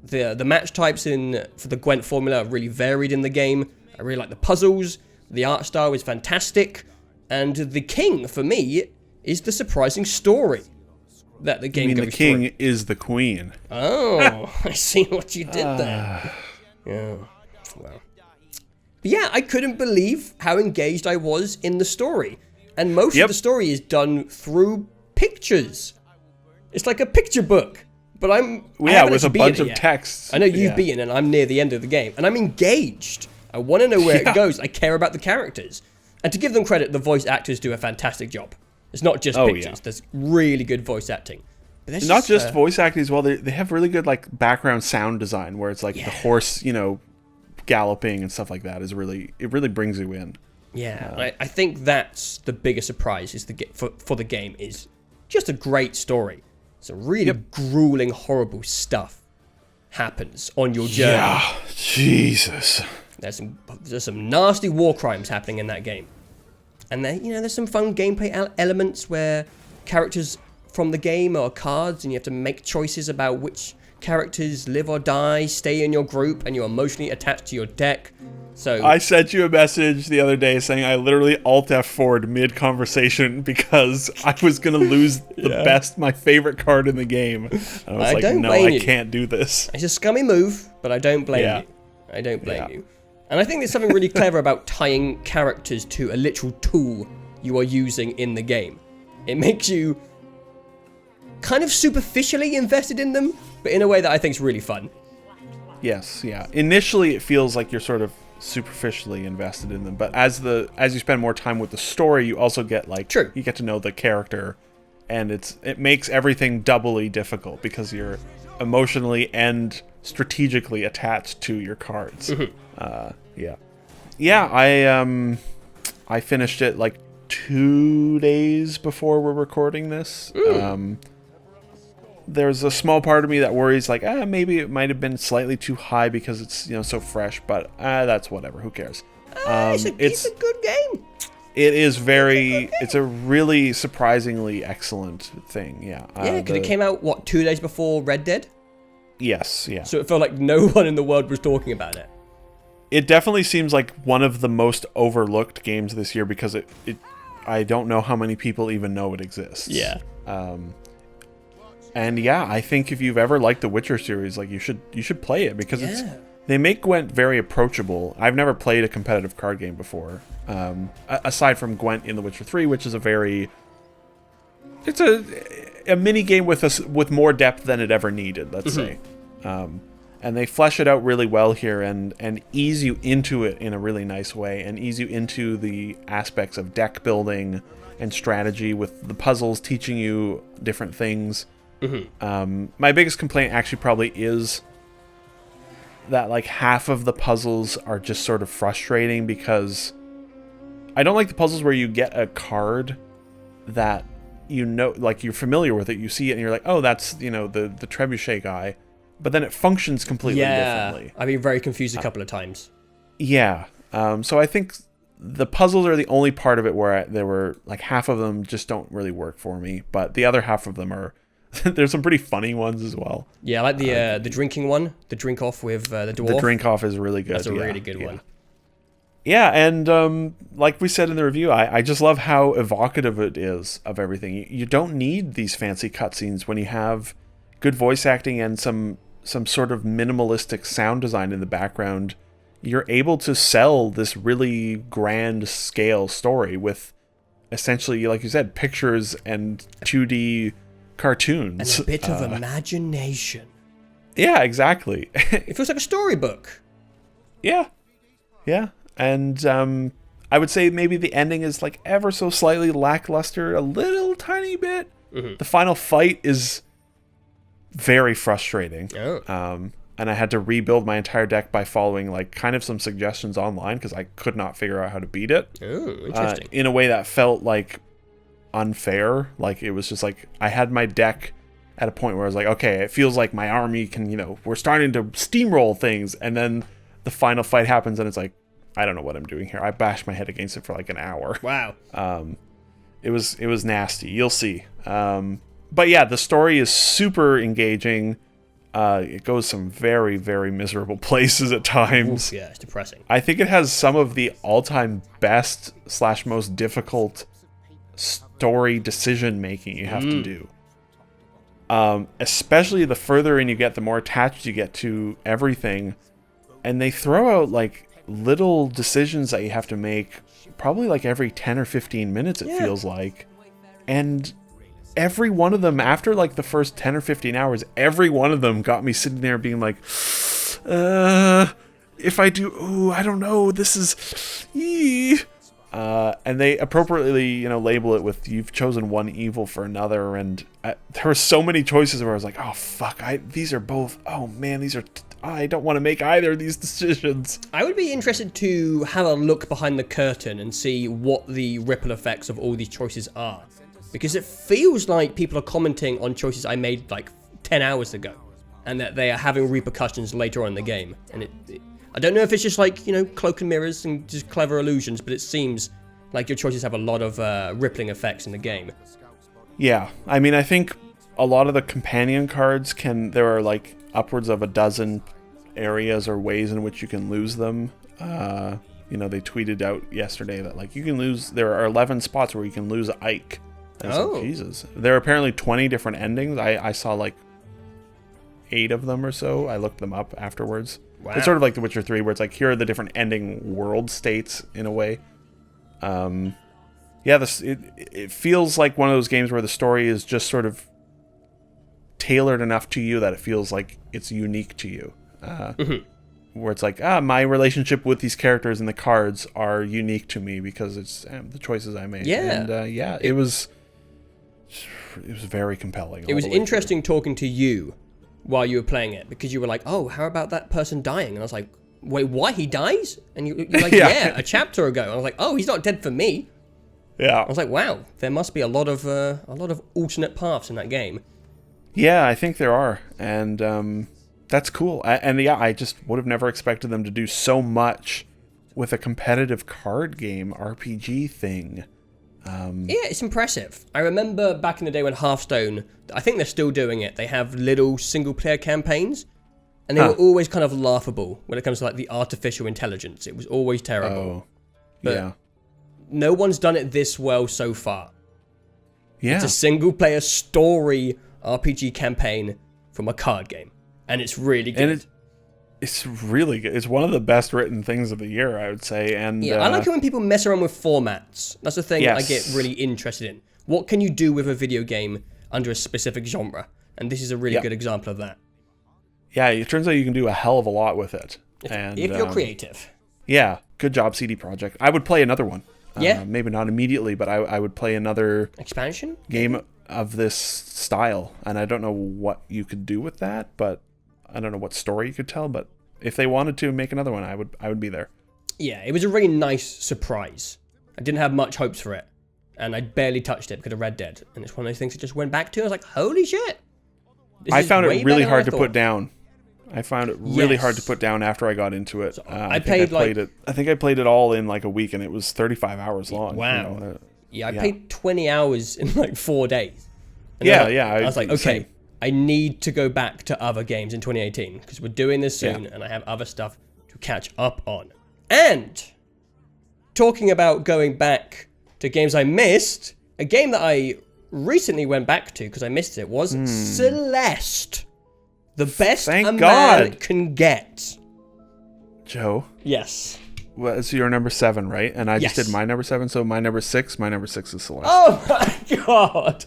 The match types for the Gwent formula are really varied in the game. I really like the puzzles. The art style is fantastic. And the king, for me, is the surprising story that the game goes the king through. is the queen. Oh, I see what you did there. Yeah, well. But yeah, I couldn't believe how engaged I was in the story. And most of the story is done through pictures. It's like a picture book. But with a bunch of texts. I know you've beaten and I'm near the end of the game. And I'm engaged. I want to know where it goes. I care about the characters. And to give them credit, the voice actors do a fantastic job. It's not just pictures. Yeah. There's really good voice acting. But not just voice acting as well. They have really good like background sound design where it's like the horse, galloping and stuff like that it really brings you in. Yeah, I think that's the biggest surprise is for the game is just a great story. Some really grueling, horrible stuff happens on your journey. Yeah, Jesus. There's some nasty war crimes happening in that game. And then, there's some fun gameplay elements where characters from the game are cards and you have to make choices about which characters live or die, stay in your group, and you're emotionally attached to your deck. So I sent you a message the other day saying I literally Alt F4'd mid-conversation because I was going to lose my favorite card in the game. And I was I can't do this. It's a scummy move, but I don't blame you. I don't blame you. And I think there's something really clever about tying characters to a literal tool you are using in the game. It makes you kind of superficially invested in them, but in a way that I think is really fun. Yes, yeah. Initially, it feels like you're sort of superficially invested in them, but as you spend more time with the story, you also get you get to know the character, and it makes everything doubly difficult because you're emotionally and strategically attached to your cards. I finished it like 2 days before we're recording this. There's a small part of me that worries maybe it might have been slightly too high because it's so fresh, but that's whatever, who cares. It's a good game. It's a really surprisingly excellent thing. Because it came out 2 days before Red Dead. Yes, yeah. So it felt like no one in the world was talking about it. It definitely seems like one of the most overlooked games this year because I don't know how many people even know it exists. Yeah. And I think if you've ever liked the Witcher series, you should play it because they make Gwent very approachable. I've never played a competitive card game before, aside from Gwent in The Witcher 3, which is it's a mini game with more depth than it ever needed, let's say. And they flesh it out really well here and ease you into it in a really nice way and ease you into the aspects of deck building and strategy with the puzzles teaching you different things. My biggest complaint actually probably is that half of the puzzles are just sort of frustrating because I don't like the puzzles where you get a card that like you're familiar with it, you see it and you're like, oh, that's, the trebuchet guy, but then it functions completely differently. I've been very confused a couple of times. Yeah. So I think the puzzles are the only part of it where there were like half of them just don't really work for me, but the other half of them are there's some pretty funny ones as well. Yeah, I like the drinking one, the drink off with the dwarf. The drink off is really good. That's a really good one. Yeah, and like we said in the review, I just love how evocative it is of everything. You don't need these fancy cutscenes when you have good voice acting and some sort of minimalistic sound design in the background. You're able to sell this really grand scale story with essentially, like you said, pictures and 2D cartoons. And a bit of imagination. Yeah, exactly. It feels like a storybook. Yeah. And I would say maybe the ending is like ever so slightly lackluster, a little tiny bit. Mm-hmm. The final fight is very frustrating. Oh. And I had to rebuild my entire deck by following like kind of some suggestions online because I could not figure out how to beat it. Oh, interesting. In a way that felt like unfair. Like it was just like I had my deck at a point where I was like, okay, it feels like my army can, we're starting to steamroll things, and then the final fight happens and it's like, I don't know what I'm doing here. I bashed my head against it for like an hour. Wow. It was nasty. You'll see. But yeah, the story is super engaging. It goes some very, very miserable places at times. Oof, yeah, it's depressing. I think it has some of the all-time best / most difficult story decision making you have to do. Especially the further in you get, the more attached you get to everything. And they throw out like little decisions that you have to make probably like every 10 or 15 minutes, it feels like. And every one of them, after like the first 10 or 15 hours, every one of them got me sitting there being like, if I do, I don't know, this is, and they appropriately, label it with, you've chosen one evil for another. And there were so many choices where I was like, oh fuck, these are both, oh man, I don't want to make either of these decisions. I would be interested to have a look behind the curtain and see what the ripple effects of all these choices are. Because it feels like people are commenting on choices I made like 10 hours ago, and that they are having repercussions later on in the game. And I don't know if it's just like, cloak and mirrors and just clever illusions, but it seems like your choices have a lot of rippling effects in the game. Yeah, I mean, I think a lot of the companion cards there are like upwards of a dozen areas or ways in which you can lose them. They tweeted out yesterday that like there are 11 spots where you can lose Ike. Like, Jesus. There are apparently 20 different endings. I saw like 8 of them or so. I looked them up afterwards. Wow. It's sort of like The Witcher 3, where it's like, here are the different ending world states in a way. It feels like one of those games where the story is just sort of tailored enough to you that it feels like it's unique to you. Where it's like, my relationship with these characters and the cards are unique to me because it's the choices I made. Yeah. And it was very compelling. It was interesting talking to you while you were playing it, because you were like, oh, how about that person dying? And I was like, wait, what? He dies? And you're like, yeah, a chapter ago. And I was like, oh, he's not dead for me. Yeah. I was like, wow, there must be a lot of alternate paths in that game. Yeah, I think there are. And that's cool. I just would have never expected them to do so much with a competitive card game RPG thing. Yeah, it's impressive. I remember back in the day when Hearthstone, I think they're still doing it, they have little single-player campaigns, and they were always kind of laughable when it comes to like the artificial intelligence. It was always terrible. Oh, but yeah. No one's done it this well so far. Yeah. It's a single-player story RPG campaign from a card game, and it's really good. And it's really good. It's one of the best written things of the year, I would say. And yeah, I like it when people mess around with formats. That's the thing I get really interested in. What can you do with a video game under a specific genre? And this is a really good example of that. Yeah, it turns out you can do a hell of a lot with it. If you're creative. Yeah, good job, CD Projekt. I would play another one. Yeah. Maybe not immediately, but I would play another expansion game of this style. And I don't know what you could do with that, but I don't know what story you could tell, but if they wanted to make another one, I would be there. Yeah, it was a really nice surprise. I didn't have much hopes for it. And I barely touched it because of Red Dead. And it's one of those things I just went back to. I was like, holy shit. I found it really hard to put down. I found it really hard to put down after I got into it. So I think I played it all in like a week, and it was 35 hours long. Wow. You know, yeah, I played 20 hours in like 4 days. And I was like, okay, same. I need to go back to other games in 2018 because we're doing this soon, and I have other stuff to catch up on. And talking about going back to games I missed, a game that I recently went back to because I missed it was Celeste. The best man can get. Joe? Yes. Well, it's your number 7, right? And I just did my number 7, so my number 6 is Celeste. Oh my god!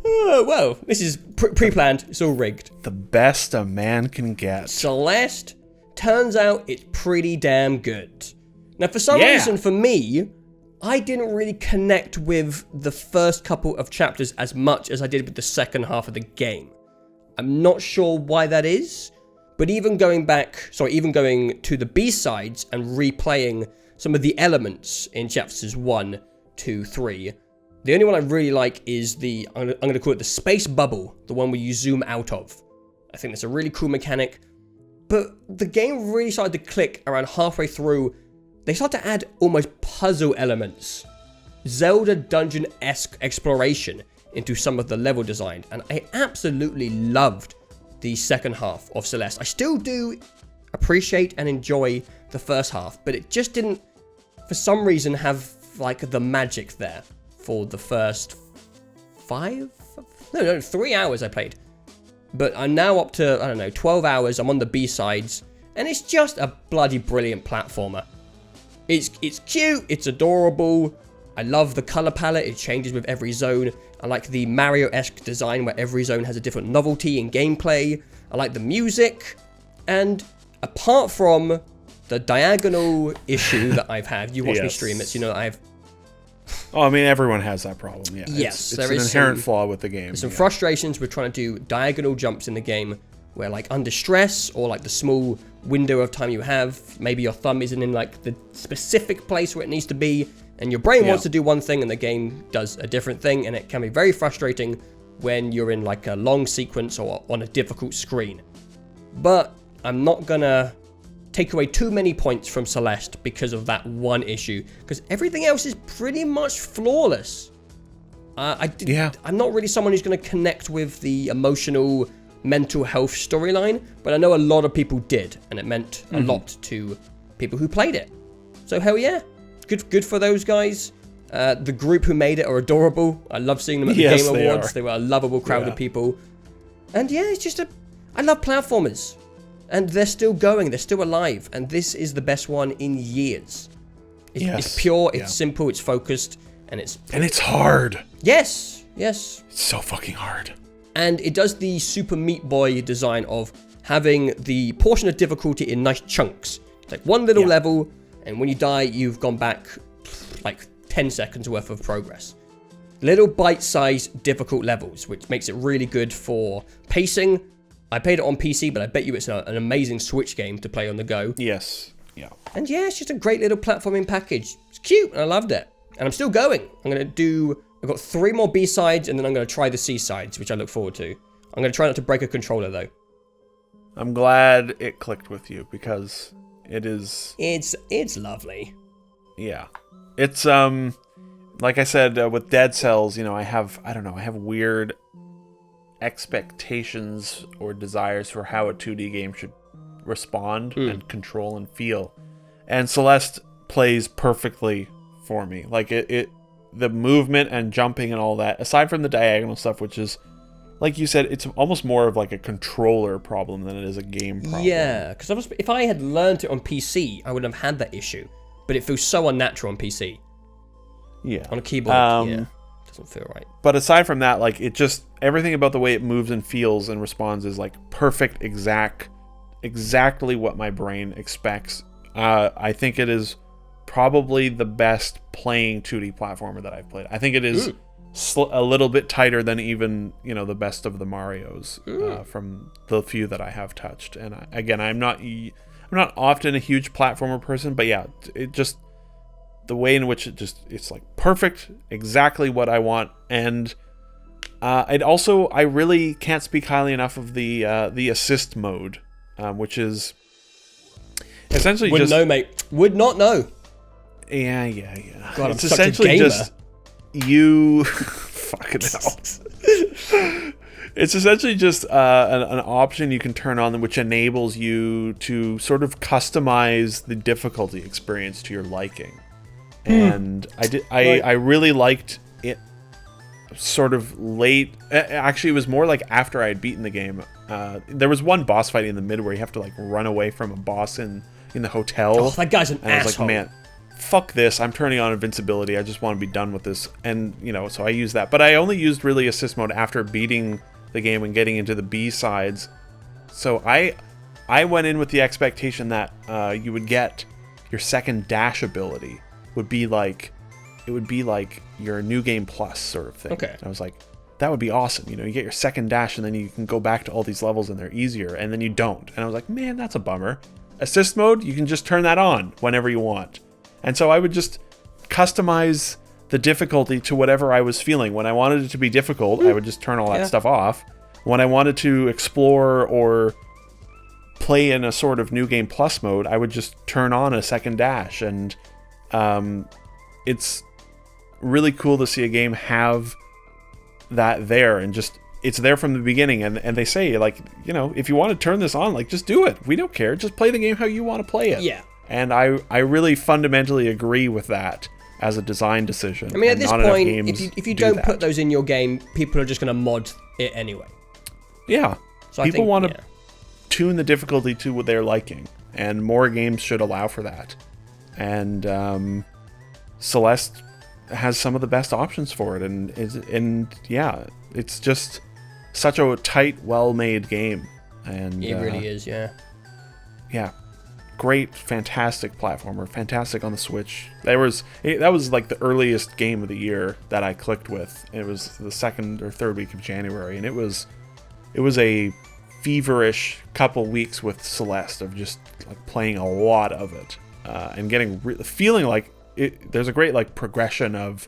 Well, this is pre-planned. It's all rigged. The best a man can get. Celeste, turns out it's pretty damn good. Now, for some reason, for me, I didn't really connect with the first couple of chapters as much as I did with the second half of the game. I'm not sure why that is, but even going to the B-sides and replaying some of the elements in chapters 1, 2, 3, the only one I really like is I'm going to call it the space bubble, the one where you zoom out of. I think that's a really cool mechanic, but the game really started to click around halfway through. They start to add almost puzzle elements, Zelda dungeon-esque exploration into some of the level design, and I absolutely loved the second half of Celeste. I still do appreciate and enjoy the first half, but it just didn't, for some reason, have like the magic there for the first 3 hours I played. But I'm now up to, 12 hours. I'm on the B-sides, and it's just a bloody brilliant platformer. It's cute, it's adorable. I love the color palette, it changes with every zone. I like the Mario-esque design where every zone has a different novelty in gameplay. I like the music. And apart from the diagonal issue that I've had, you watch me stream it, so you know that I've... Oh, I mean, everyone has that problem, yeah. Yes, it's an inherent flaw with the game. There's some frustrations with trying to do diagonal jumps in the game where, like, under stress or, like, the small window of time you have, maybe your thumb isn't in, like, the specific place where it needs to be, and your brain wants to do one thing and the game does a different thing, and it can be very frustrating when you're in, like, a long sequence or on a difficult screen. But I'm not gonna take away too many points from Celeste because of that one issue, because everything else is pretty much flawless. I'm not really someone who's going to connect with the emotional, mental health storyline, but I know a lot of people did, and it meant a lot to people who played it. So hell yeah, good for those guys. The group who made it are adorable. I love seeing them at the Game Awards. They were a lovable crowd of people. And yeah, it's just I love platformers. And they're still going, they're still alive, and this is the best one in years. It's pure, it's simple, it's focused, and it's hard. Yes. It's so fucking hard. And it does the Super Meat Boy design of having the portion of difficulty in nice chunks. It's like one little level, and when you die, you've gone back like 10 seconds worth of progress. Little bite-sized difficult levels, which makes it really good for pacing. I played it on PC, but I bet you it's an amazing Switch game to play on the go. Yes. Yeah. And yeah, it's just a great little platforming package. It's cute, and I loved it. And I'm still going. I've got 3 more B-sides, and then I'm going to try the C-sides, which I look forward to. I'm going to try not to break a controller, though. I'm glad it clicked with you, because it is... It's lovely. Yeah. It's, like I said, with Dead Cells, I have weird expectations or desires for how a 2D game should respond and control and feel, and Celeste plays perfectly for me. Like the movement and jumping and all that, aside from the diagonal stuff, which is, like you said, it's almost more of like a controller problem than it is a game problem. Yeah, because if I had learned it on PC, I wouldn't have had that issue, but it feels so unnatural on PC. Yeah, on a keyboard. Doesn't feel right. But aside from that, like, it just, everything about the way it moves and feels and responds is like perfect, exactly what my brain expects. I think it is probably the best playing 2D platformer that I've played. I think it is a little bit tighter than even, the best of the Marios from the few that I have touched. And again, I'm not often a huge platformer person, but yeah, it just, the way in which it's like perfect, exactly what I want. And I really can't speak highly enough of the assist mode, which is essentially Wouldn't know, mate. Would not know. Yeah. God, It's I'm such a essentially gamer. just you fucking hell. It's essentially just an option you can turn on which enables you to sort of customize the difficulty experience to your liking. And I really liked it sort of late. Actually, it was more like after I had beaten the game. There was one boss fight in the mid where you have to like run away from a boss in the hotel. Oh, that guy's an and I was asshole. like, man, fuck this. I'm turning on invincibility. I just want to be done with this. And, so I used that. But I only used really assist mode after beating the game and getting into the B-sides. So I went in with the expectation that you would get your second dash ability would be like your New Game Plus sort of thing. Okay. And I was like, that would be awesome. You get your second dash and then you can go back to all these levels and they're easier, and then you don't. And I was like, man, that's a bummer. Assist mode, you can just turn that on whenever you want. And so I would just customize the difficulty to whatever I was feeling. When I wanted it to be difficult, I would just turn all that stuff off. When I wanted to explore or play in a sort of New Game Plus mode, I would just turn on a second dash. And it's really cool to see a game have that there, and just it's there from the beginning. And they say, like, if you want to turn this on, like, just do it. We don't care. Just play the game how you want to play it. Yeah. And I really fundamentally agree with that as a design decision. I mean, at And this not enough point, games if you do don't that. put those in your game, people are just going to mod it anyway. Yeah. So People want to yeah. tune the difficulty to what they're liking, and more games should allow for that. And Celeste has some of the best options for it, and yeah, it's just such a tight, well-made game. And It really is, yeah. Yeah. Great, fantastic platformer, fantastic on the Switch. That was like the earliest game of the year that I clicked with. It was the second or third week of January, and it was a feverish couple weeks with Celeste of just like playing a lot of it, and getting feeling like there's a great like progression of,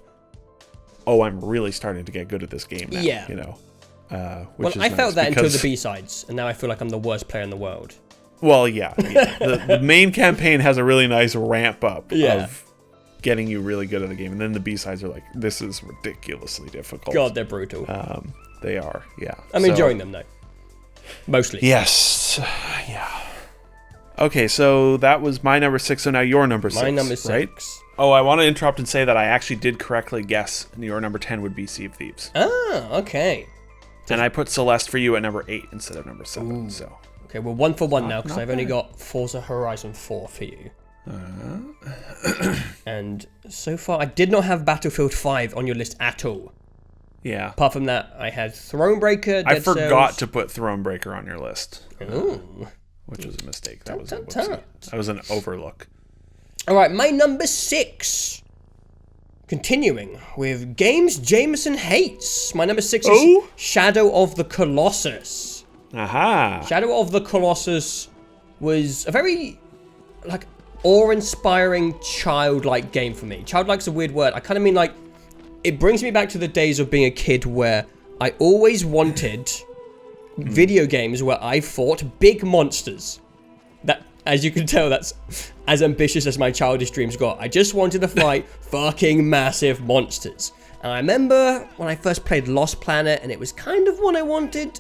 oh, I'm really starting to get good at this game now. Yeah. Which is I felt nice that until because- the B-sides, and now I feel like I'm the worst player in the world. Well, yeah. The main campaign has a really nice ramp up Yeah. of getting you really good at the game, and then the B-sides are like, this is ridiculously difficult. God, they're brutal. They are, yeah. I'm enjoying them, though. Mostly. Yes, yeah. Okay, so that was my number 6, so now your number 6, My number 6. right? Oh, I want to interrupt and say that I actually did correctly guess your number 10 would be Sea of Thieves. Ah, okay. And I put Celeste for you at number 8 instead of number 7, so... Okay, we're 1 for 1 now, because not I've only bad. got Forza Horizon 4 for you. And so far, I did not have Battlefield 5 on your list at all. Yeah. Apart from that, I had Thronebreaker, I Dead forgot Cells. to put Thronebreaker on your list, Ooh. which was a mistake. That was Tut, a tut, whoopsie. tut. That was an overlook. All right, my number 6. Continuing with games Jameson hates. My number 6 is Oh? Shadow of the Colossus. Aha! Shadow of the Colossus was a very, like, awe-inspiring childlike game for me. Childlike's a weird word. I kind of mean, like, it brings me back to the days of being a kid where I always wanted video games where I fought big monsters. That, as you can tell, that's as ambitious as my childish dreams got. I just wanted to fight fucking massive monsters. And I remember when I first played Lost Planet, and it was kind of what I wanted.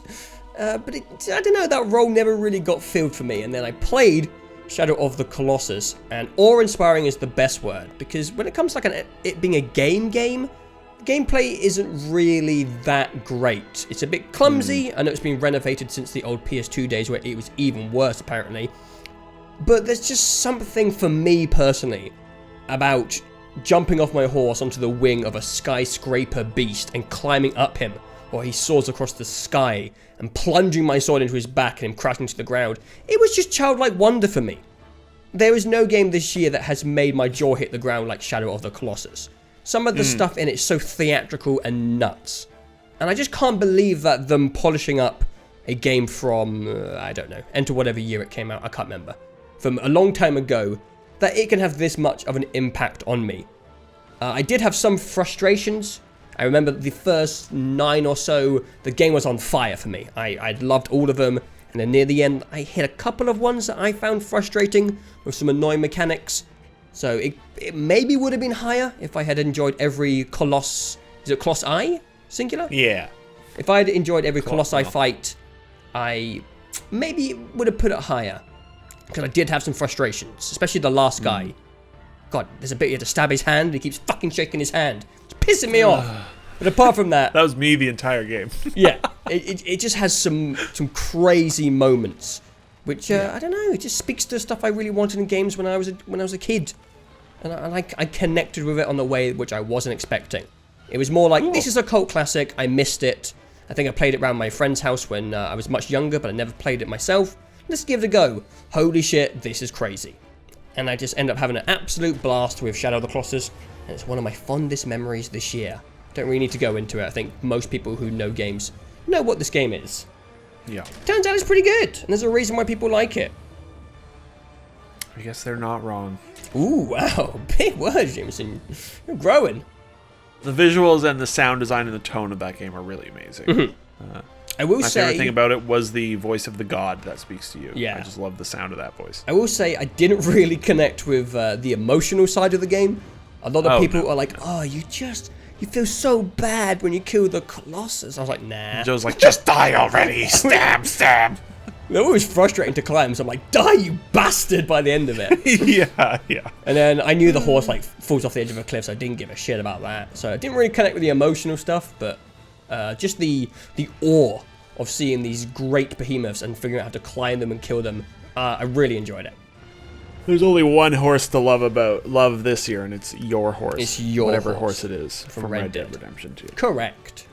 But I don't know, that role never really got filled for me. And then I played Shadow of the Colossus, and awe-inspiring is the best word, because when it comes to like it being a game, gameplay isn't really that great. It's a bit clumsy. I know it's been renovated since the old PS2 days where it was even worse apparently. But there's just something for me personally about jumping off my horse onto the wing of a skyscraper beast and climbing up him while he soars across the sky and plunging my sword into his back and him crashing to the ground. It was just childlike wonder for me. There is no game this year that has made my jaw hit the ground like Shadow of the Colossus. Some of the stuff in it is so theatrical and nuts. And I just can't believe that them polishing up a game from, I don't know, enter whatever year it came out, I can't remember. From a long time ago, that it can have this much of an impact on me. I did have some frustrations. I remember the first 9 or so, the game was on fire for me. I loved all of them, and then near the end, I hit a couple of ones that I found frustrating with some annoying mechanics. So it maybe would have been higher if I had enjoyed every Colossus. Is it Colossi? Singular? Yeah. If I had enjoyed every Colossi fight, I maybe would have put it higher. Because I did have some frustrations, especially the last guy. God, there's a bit you had to stab his hand, and he keeps fucking shaking his hand. It's pissing me off. But apart from that... That was me the entire game. Yeah, it just has some crazy moments, which, I don't know, it just speaks to stuff I really wanted in games when I was a kid. And I connected with it on the way which I wasn't expecting. It was more like, this is a cult classic, I missed it. I think I played it around my friend's house when I was much younger, but I never played it myself. Let's give it a go. Holy shit, this is crazy. And I just end up having an absolute blast with Shadow of the Colossus, and it's one of my fondest memories this year. Don't really need to go into it. I think most people who know games know what this game is. Yeah. Turns out it's pretty good, and there's a reason why people like it. I guess they're not wrong. Ooh, wow. Big words, Jameson. You're growing. The visuals and the sound design and the tone of that game are really amazing. I will My say... favorite thing about it was the voice of the god that speaks to you. Yeah. I just love the sound of that voice. I will say I didn't really connect with the emotional side of the game. A lot of people are like, oh, you feel so bad when you kill the Colossus. I was like, nah. And Joe's like, just die already! Stab, stab! They're always frustrating to climb, so I'm like, die, you bastard, by the end of it. Yeah. And then I knew the horse, like, falls off the edge of a cliff, so I didn't give a shit about that. So I didn't really connect with the emotional stuff, but just the awe of seeing these great behemoths and figuring out how to climb them and kill them, I really enjoyed it. There's only one horse to love this year, and it's your horse. It's your whatever horse it is from from Red Red Dead Dead. Redemption 2. Correct.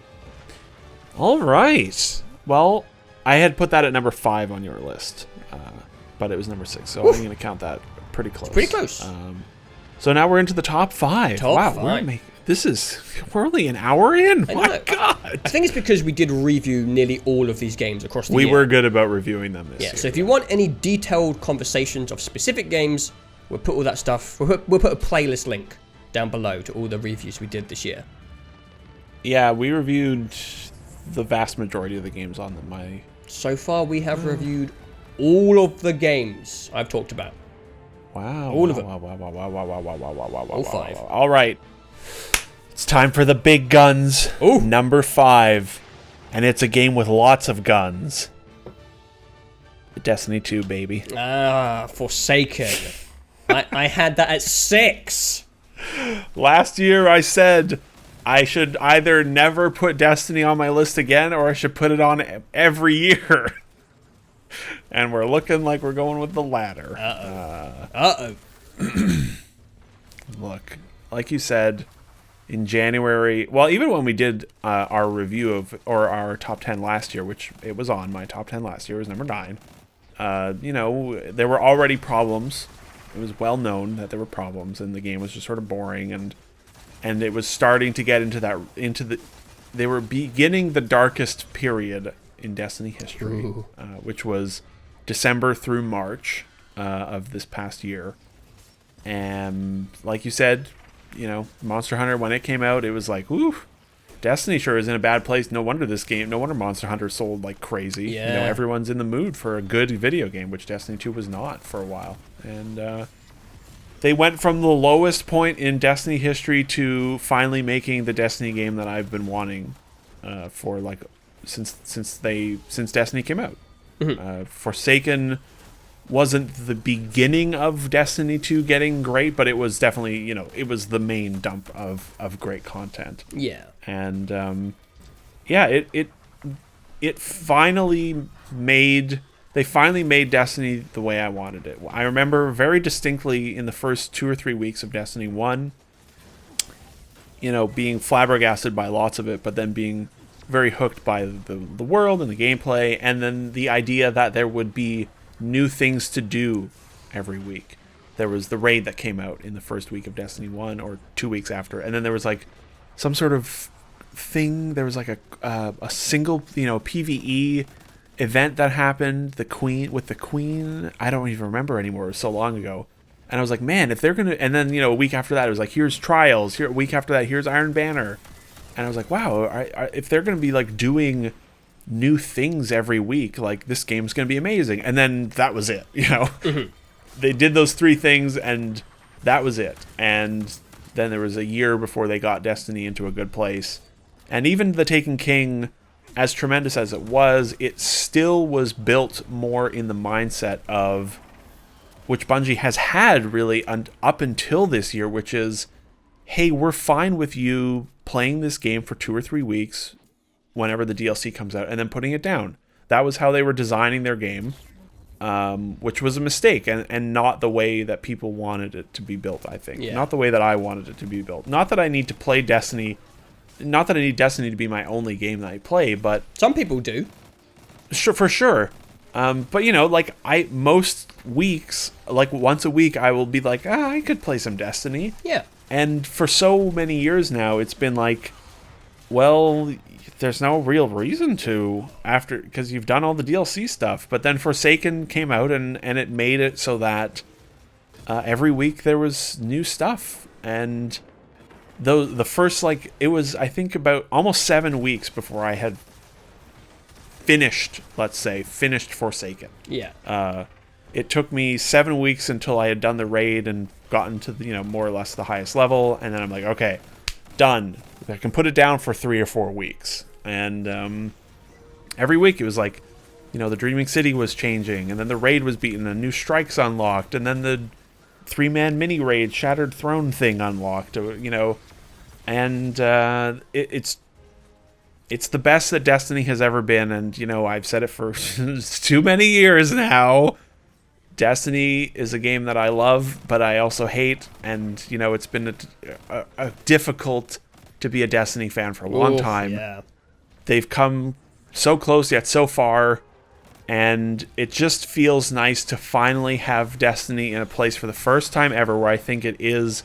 All right. Well, I had put that at number 5 on your list, but it was number 6, so I'm going to count that pretty close. Pretty close. So now we're into the top 5. Top wow, 5. We're only an hour in. My God. I think it's because we did review nearly all of these games across the year. We were good about reviewing them this year. So if you want any detailed conversations of specific games, we'll put all that stuff. We'll put a playlist link down below to all the reviews we did this year. Yeah, we reviewed the vast majority of the games on my... So far, we have reviewed all of the games I've talked about. Wow. All of them. Wow. All 5. All right. It's time for the big guns. Ooh. Number 5. And it's a game with lots of guns. Destiny 2, baby. Forsaken. I had that at 6. Last year I said I should either never put Destiny on my list again or I should put it on every year. And we're looking like we're going with the latter. Look, like you said, in January, well, even when we did our review of, or our top 10 last year, which it was on, my top 10 last year was number 9, there were already problems. It was well known that there were problems, and the game was just sort of boring, and it was starting to get they were beginning the darkest period in Destiny history, which was December through March of this past year. And like you said, Monster Hunter, when it came out, it was like, ooh, Destiny sure is in a bad place. No wonder Monster Hunter sold like crazy. Yeah. Everyone's in the mood for a good video game, which Destiny 2 was not for a while. And they went from the lowest point in Destiny history to finally making the Destiny game that I've been wanting for like since Destiny came out. Forsaken wasn't the beginning of Destiny 2 getting great, but it was definitely, it was the main dump of great content. Yeah. And it finally made Destiny the way I wanted it. I remember very distinctly in the first 2 or 3 weeks of Destiny 1, being flabbergasted by lots of it, but then being very hooked by the world and the gameplay, and then the idea that there would be new things to do every week. There was the raid that came out in the first week of Destiny 1 or 2 weeks after, and then there was like some sort of thing. There was like a single PvE event that happened. The Queen. I don't even remember anymore. It was so long ago. And I was like, man, if they're going to... And then, a week after that, it was like, here's Trials. Here, a week after that, here's Iron Banner. And I was like, wow, if they're going to be, like, doing new things every week, like, this game's going to be amazing. And then that was it, Mm-hmm. They did those 3 things, and that was it. And then there was a year before they got Destiny into a good place. And even The Taken King, as tremendous as it still was built more in the mindset of... which Bungie has had really up until this year, which is, hey, we're fine with you playing this game for 2 or 3 weeks whenever the DLC comes out and then putting it down. That was how they were designing their game, which was a mistake and not the way that people wanted it to be built, I think. Yeah. Not the way that I wanted it to be built. Not that I need to play Destiny, not that I need Destiny to be my only game that I play, but... Some people do. Sure, for sure. But like most weeks, like once a week, I will be like, I could play some Destiny. Yeah. And for so many years now, it's been like, well, there's no real reason to because you've done all the DLC stuff. But then Forsaken came out and it made it so that every week there was new stuff. And the first, it was, I think, about almost 7 weeks before I had finished Forsaken. Yeah. It took me 7 weeks until I had done the raid and gotten to more or less the highest level, and then I'm like, okay, done. I can put it down for 3 or 4 weeks. And every week it was like, the Dreaming City was changing, and then the raid was beaten, and new strikes unlocked, and then the 3-man mini raid Shattered Throne thing unlocked, and it's the best that Destiny has ever been, and, I've said it for too many years now. Destiny is a game that I love, but I also hate, and, it's been a difficult to be a Destiny fan for a long time. Yeah. They've come so close yet so far, and it just feels nice to finally have Destiny in a place for the first time ever where I think it is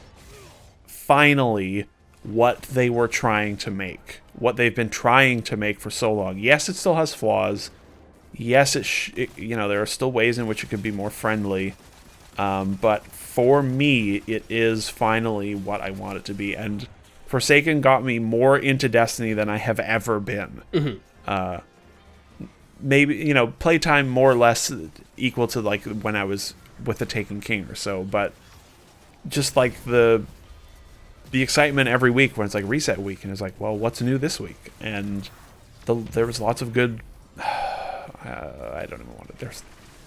finally what they were trying to make, what they've been trying to make for so long. Yes, it still has flaws. Yes, there are still ways in which it could be more friendly. But for me, it is finally what I want it to be. And Forsaken got me more into Destiny than I have ever been. Mm-hmm. Maybe, playtime more or less equal to when I was with The Taken King or so. But just the excitement every week when it's reset week, and it's like, well, what's new this week? And there was lots of good... I don't even want to...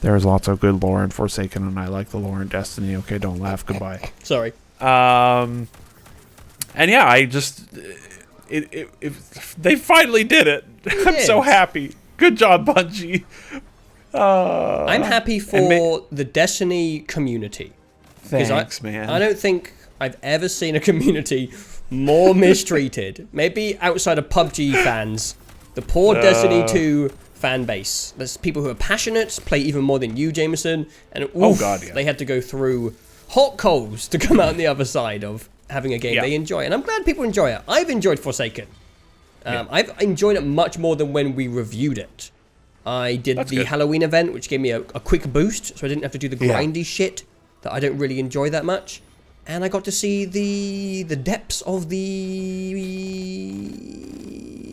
There's lots of good lore in Forsaken, and I like the lore in Destiny. Okay, don't laugh. Goodbye. Sorry. And yeah, I just... they finally did it. I'm so happy. Good job, Bungie. I'm happy for the Destiny community. Thanks, man. I don't think I've ever seen a community more mistreated. Maybe outside of PUBG fans. The poor Destiny 2 fan base. There's people who are passionate, play even more than you, Jameson, and oof, they had to go through hot coals to come out on the other side of having a game they enjoy. And I'm glad people enjoy it. I've enjoyed Forsaken. I've enjoyed it much more than when we reviewed it. I did the Halloween event, which gave me a quick boost, so I didn't have to do the grindy shit that I don't really enjoy that much. And I got to see the depths of the...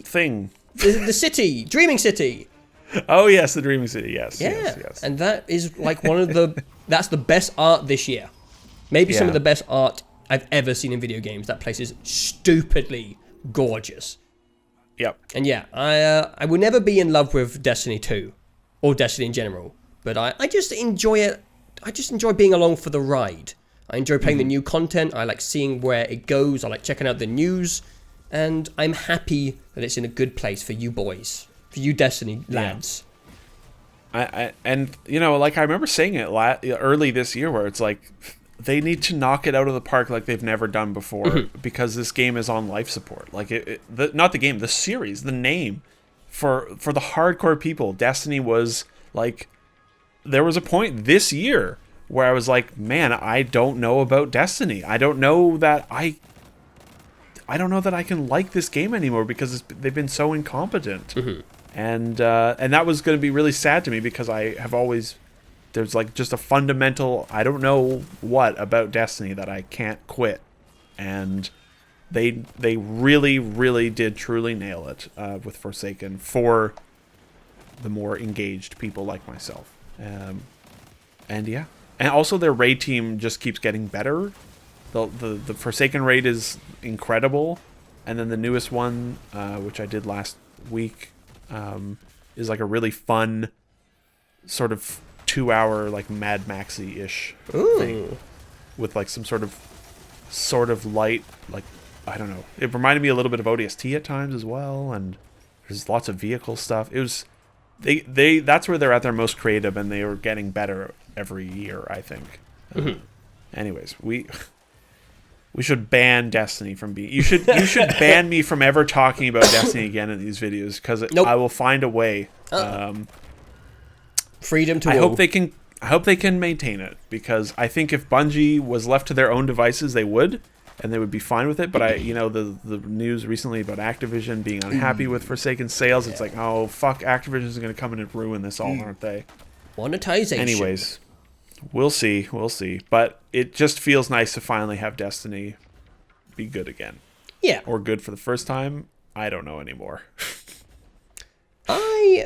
thing. The city. Dreaming City. Oh, yes, the Dreaming City, yes. Yeah, yes. And that is one of the... That's the best art this year. Maybe some of the best art I've ever seen in video games. That place is stupidly gorgeous. Yep. And yeah, I will never be in love with Destiny 2 or Destiny in general, but I just enjoy it. I just enjoy being along for the ride. I enjoy playing the new content. I like seeing where it goes. I like checking out the news, and I'm happy that it's in a good place for you boys, for you Destiny lads. And I remember saying it early this year, where it's like they need to knock it out of the park like they've never done before, because this game is on life support. Not the game, the series, the name for the hardcore people. Destiny was there was a point this year where I was like, man, I don't know about Destiny. I don't know that I can like this game anymore because they've been so incompetent. And that was going to be really sad to me because I have always there's like just a fundamental, I don't know what about Destiny that I can't quit. And they really, really did truly nail it with Forsaken for the more engaged people like myself. And yeah. And also their raid team just keeps getting better. The Forsaken raid is incredible. And then the newest one, which I did last week, is like a really fun sort of 2-hour like Mad Maxi-ish thing with like some sort of light, like, I don't know. It reminded me a little bit of ODST at times as well, and there's lots of vehicle stuff. It was they that's where they're at their most creative, and they were getting better every year, I think. Anyways, we should ban Destiny from being. You should ban me from ever talking about Destiny again in these videos, because I will find a way. Freedom to I all. hope they can maintain it, because I think if Bungie was left to their own devices, they would, and they would be fine with it. But the news recently about Activision being unhappy with Forsaken sales, it's like, oh fuck, Activision is going to come in and ruin this all, aren't they? Monetization. Anyways, we'll see. But it just feels nice to finally have Destiny be good again. Yeah. Or good for the first time. I don't know anymore.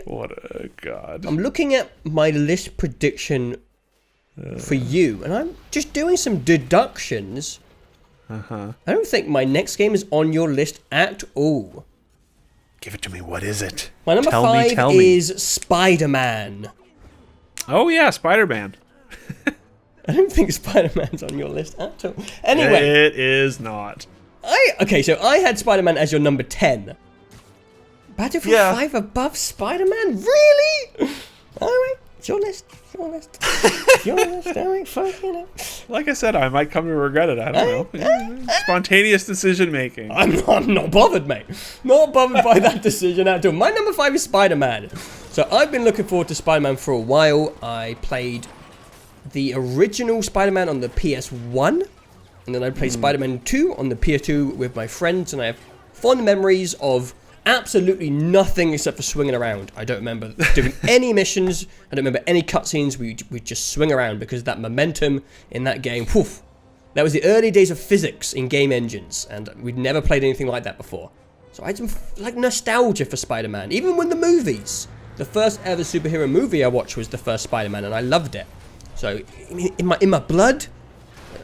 What a god. I'm looking at my list prediction for you, and I'm just doing some deductions. I don't think my next game is on your list at all. Give it to me. What is it? My number 5 is Spider-Man. Oh yeah, Spider-Man. I don't think Spider-Man's on your list at all. Anyway. It is not. Okay, so I had Spider-Man as your number 10. Battlefield 5 above Spider-Man? Really? Alright, it's your list. It's your list, alright, fuck, you know. Like I said, I might come to regret it. I don't know. Spontaneous decision making. I'm not bothered, mate. Not bothered by that decision at all. My number 5 is Spider-Man. So I've been looking forward to Spider-Man for a while. I played the original Spider-Man on the PS1. And then I played Spider-Man 2 on the PS2 with my friends. And I have fond memories of absolutely nothing except for swinging around. I don't remember doing any missions. I don't remember any cutscenes. We just swing around because that momentum in that game. Whew, that was the early days of physics in game engines, and we'd never played anything like that before. So I had some like nostalgia for Spider-Man. Even when the movies, the first ever superhero movie I watched was the first Spider-Man, and I loved it. So in my blood,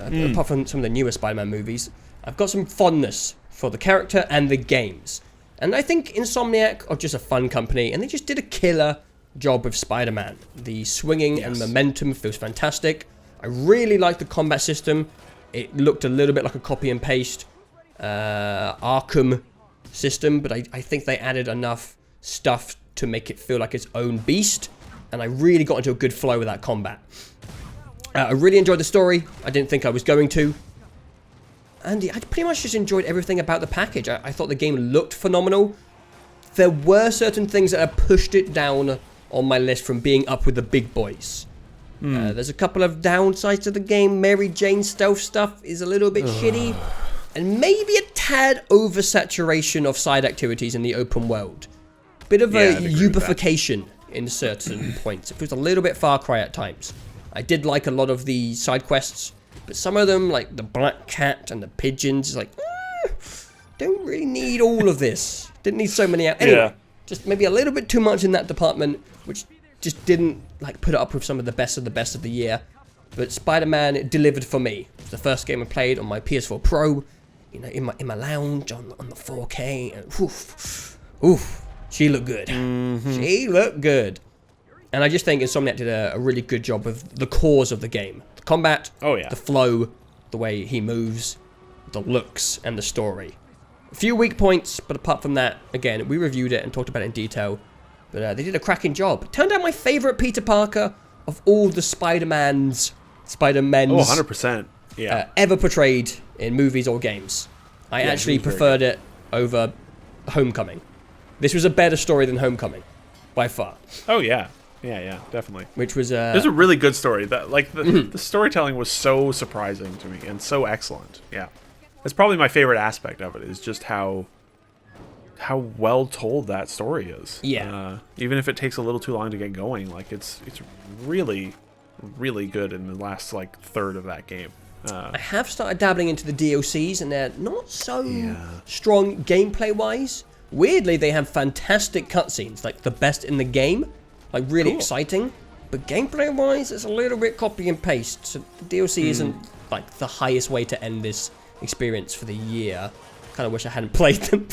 apart from some of the newer Spider-Man movies, I've got some fondness for the character and the games. And I think Insomniac are just a fun company, and they just did a killer job with Spider-Man. The swinging and momentum feels fantastic. I really like the combat system. It looked a little bit like a copy and paste Arkham system, but I think they added enough stuff to make it feel like its own beast, and I really got into a good flow with that combat. I really enjoyed the story. I didn't think I was going to. And I pretty much just enjoyed everything about the package. I thought the game looked phenomenal. There were certain things that have pushed it down on my list from being up with the big boys. There's a couple of downsides to the game. Mary Jane stealth stuff is a little bit shitty. And maybe a tad oversaturation of side activities in the open world. Bit of a ubification in certain points. It feels a little bit Far Cry at times. I did like a lot of the side quests. But some of them, like the black cat and the pigeons, is like, don't really need all of this. Didn't need so many out. Anyway, just maybe a little bit too much in that department, which just didn't like put it up with some of the best of the year. But Spider-Man delivered for me. It was the first game I played on my PS4 Pro, you know, in my lounge on the 4K. And oof, she looked good. She looked good. And I just think Insomniac did a really good job with the cores of the game. The combat, the flow, the way he moves, the looks, and the story. A few weak points, but apart from that, again, we reviewed it and talked about it in detail. But they did a cracking job. It turned out my favourite Peter Parker of all the Spider-Men's Oh, 100%. Yeah. Ever portrayed in movies or games. I actually preferred it over Homecoming. This was a better story than Homecoming, by far. Oh, yeah. Yeah, definitely. Which was it was a really good story. That the storytelling was so surprising to me and so excellent. Yeah, that's probably my favorite aspect of it, is just how well told that story is. Yeah. Even if it takes a little too long to get going, like it's really, really good in the last like third of that game. I have started dabbling into the DLCs, and they're not so strong gameplay-wise. Weirdly, they have fantastic cutscenes, like the best in the game, like really exciting. But gameplay-wise, it's a little bit copy and paste. So the DLC isn't like the highest way to end this experience for the year. Kind of wish I hadn't played them.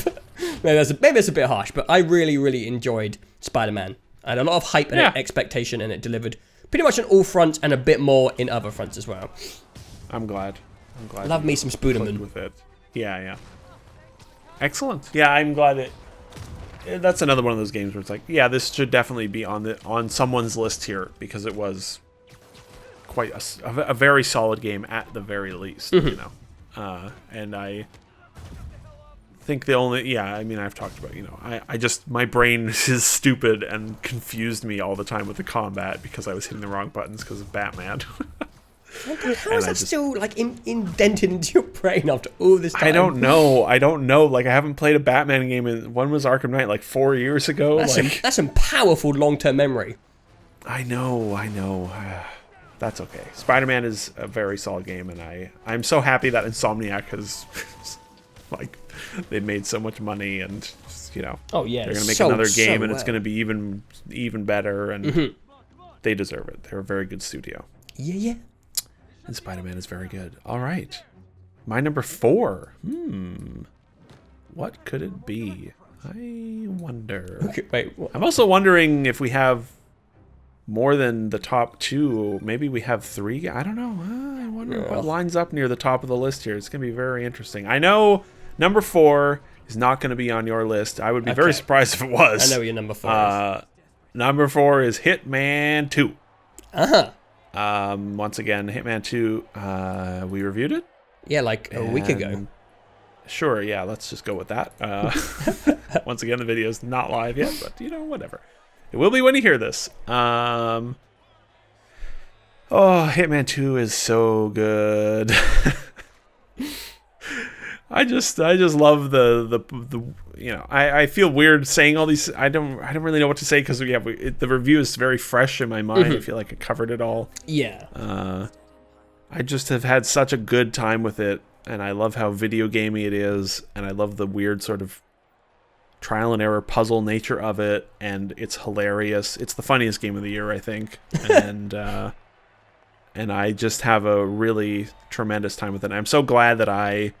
maybe that's a bit harsh, but I really, really enjoyed Spider-Man. I had a lot of hype and expectation, and it delivered pretty much on all fronts and a bit more in other fronts as well. I'm glad. Love me some Spooderman with it. Yeah. Excellent. Yeah, I'm glad that's another one of those games where it's like, yeah, this should definitely be on someone's list here, because it was quite a very solid game at the very least, you know. And I think I've talked about, you know, I just, my brain is stupid and confused me all the time with the combat because I was hitting the wrong buttons because of Batman. How is that still like indented into your brain after all this time? I don't know. Like, I haven't played a Batman game when was Arkham Knight? Like 4 years ago? That's some powerful long-term memory. I know. That's okay. Spider-Man is a very solid game, and I'm so happy that Insomniac has like, they've made so much money, and you know, they're gonna make another game, and it's gonna be even better, and they deserve it. They're a very good studio. Yeah. And Spider-Man is very good. All right. My number 4. What could it be? I wonder. Okay, wait. What? I'm also wondering if we have more than the top 2. Maybe we have 3. I don't know. I wonder what lines up near the top of the list here. It's going to be very interesting. I know number 4 is not going to be on your list. I would be very surprised if it was. I know what your number 4 is. Number 4 is Hitman 2. Uh-huh. Once again, Hitman 2, we reviewed it? Yeah, like a week ago. Sure, yeah, let's just go with that. Once again, the video's not live yet, but, you know, whatever. It will be when you hear this. Hitman 2 is so good. I just love the you know, I feel weird saying all these. I don't really know what to say because the review is very fresh in my mind. I feel like I covered it all. Yeah. I just have had such a good time with it, and I love how video gamey it is, and I love the weird sort of trial and error puzzle nature of it, and it's hilarious. It's the funniest game of the year, I think, and I just have a really tremendous time with it. And I'm so glad that I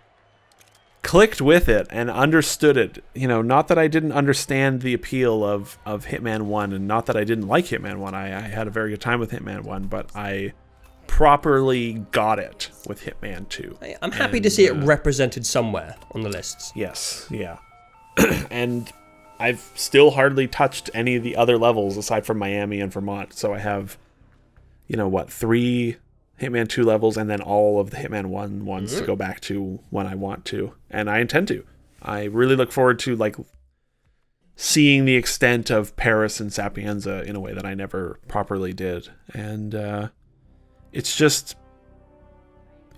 clicked with it and understood it. You know, not that I didn't understand the appeal of Hitman 1, and not that I didn't like Hitman 1. I had a very good time with Hitman 1, but I properly got it with Hitman 2. I'm happy to see it represented somewhere on the lists. Yes, yeah. And I've still hardly touched any of the other levels aside from Miami and Vermont, so I have, 3 Hitman 2 levels, and then all of the Hitman 1 ones to go back to when I want to, and I intend to. I really look forward to seeing the extent of Paris and Sapienza in a way that I never properly did, and it's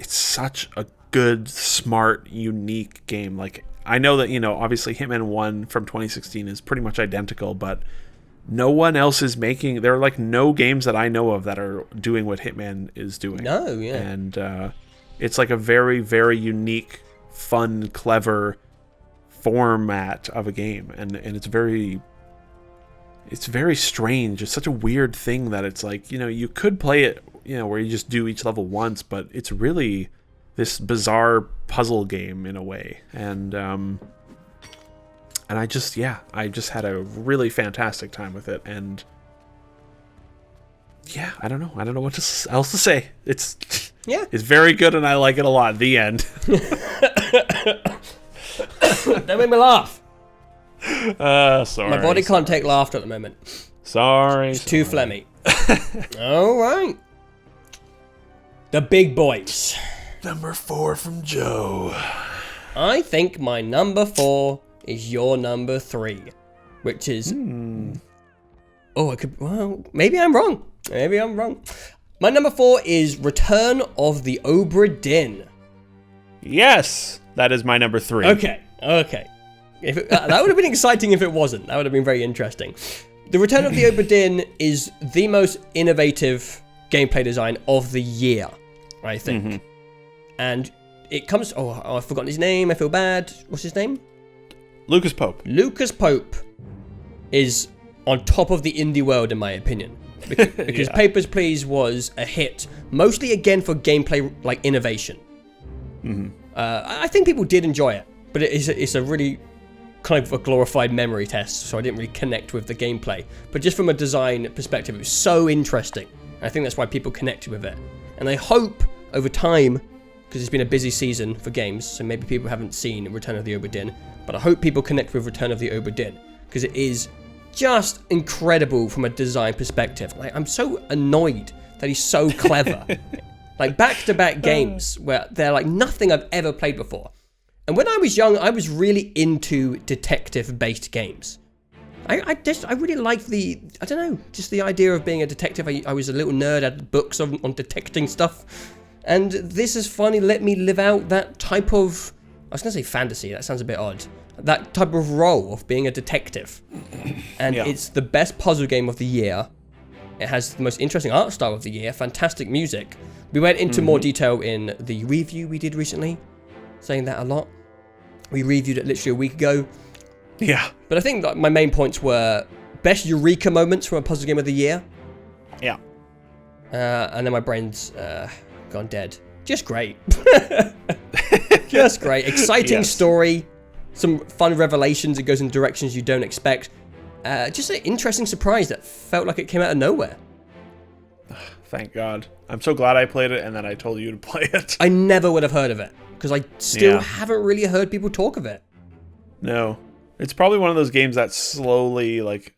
such a good, smart, unique game. Like, I know that obviously Hitman 1 from 2016 is pretty much identical, but no one else is making. There are no games that I know of that are doing what Hitman is doing. No, yeah. And it's a very, very unique, fun, clever format of a game, and it's very strange. It's such a weird thing that it's you could play it, where you just do each level once, but it's really this bizarre puzzle game in a way, and I just had a really fantastic time with it, and I don't know what else to say. It's very good, and I like it a lot. The end. Don't make me laugh. Sorry. My body can't take laughter at the moment. Sorry. It's too phlegmy. All right. The big boys. Number 4 from Joe. I think my number 4 is your number 3, which is... maybe I'm wrong. My number 4 is Return of the Obra Dinn. Yes, that is my number 3. Okay. That would have been exciting if it wasn't. That would have been very interesting. The Return of the Obra Dinn is the most innovative gameplay design of the year, I think. And it comes... Oh, I've forgotten his name. I feel bad. What's his name? Lucas Pope. Lucas Pope is on top of the indie world, in my opinion. Because Papers, Please was a hit, mostly, again, for gameplay, like, innovation. I think people did enjoy it, but it's a really kind of a glorified memory test, so I didn't really connect with the gameplay. But just from a design perspective, it was so interesting. I think that's why people connected with it. And I hope, over time, because it's been a busy season for games, so maybe people haven't seen Return of the Obra Dinn, but I hope people connect with Return of the Obra Dinn, because it is just incredible from a design perspective. Like, I'm so annoyed that he's so clever. Like, back-to-back games where they're like nothing I've ever played before. And when I was young, I was really into detective-based games. I really liked I don't know, just the idea of being a detective. I was a little nerd, I had books on detecting stuff. And this has finally let me live out that type of, I was going to say fantasy, that sounds a bit odd. That type of role of being a detective. And it's the best puzzle game of the year. It has the most interesting art style of the year, fantastic music. We went into more detail in the review we did recently, saying that a lot. We reviewed it literally a week ago. Yeah. But I think that my main points were best eureka moments from a puzzle game of the year. Yeah. And then my brain's gone dead. Just great. Just great. Exciting story. Some fun revelations. It goes in directions you don't expect. Just an interesting surprise that felt like it came out of nowhere. Thank God. I'm so glad I played it and then I told you to play it. I never would have heard of it because I still haven't really heard people talk of it. No. It's probably one of those games that slowly, like,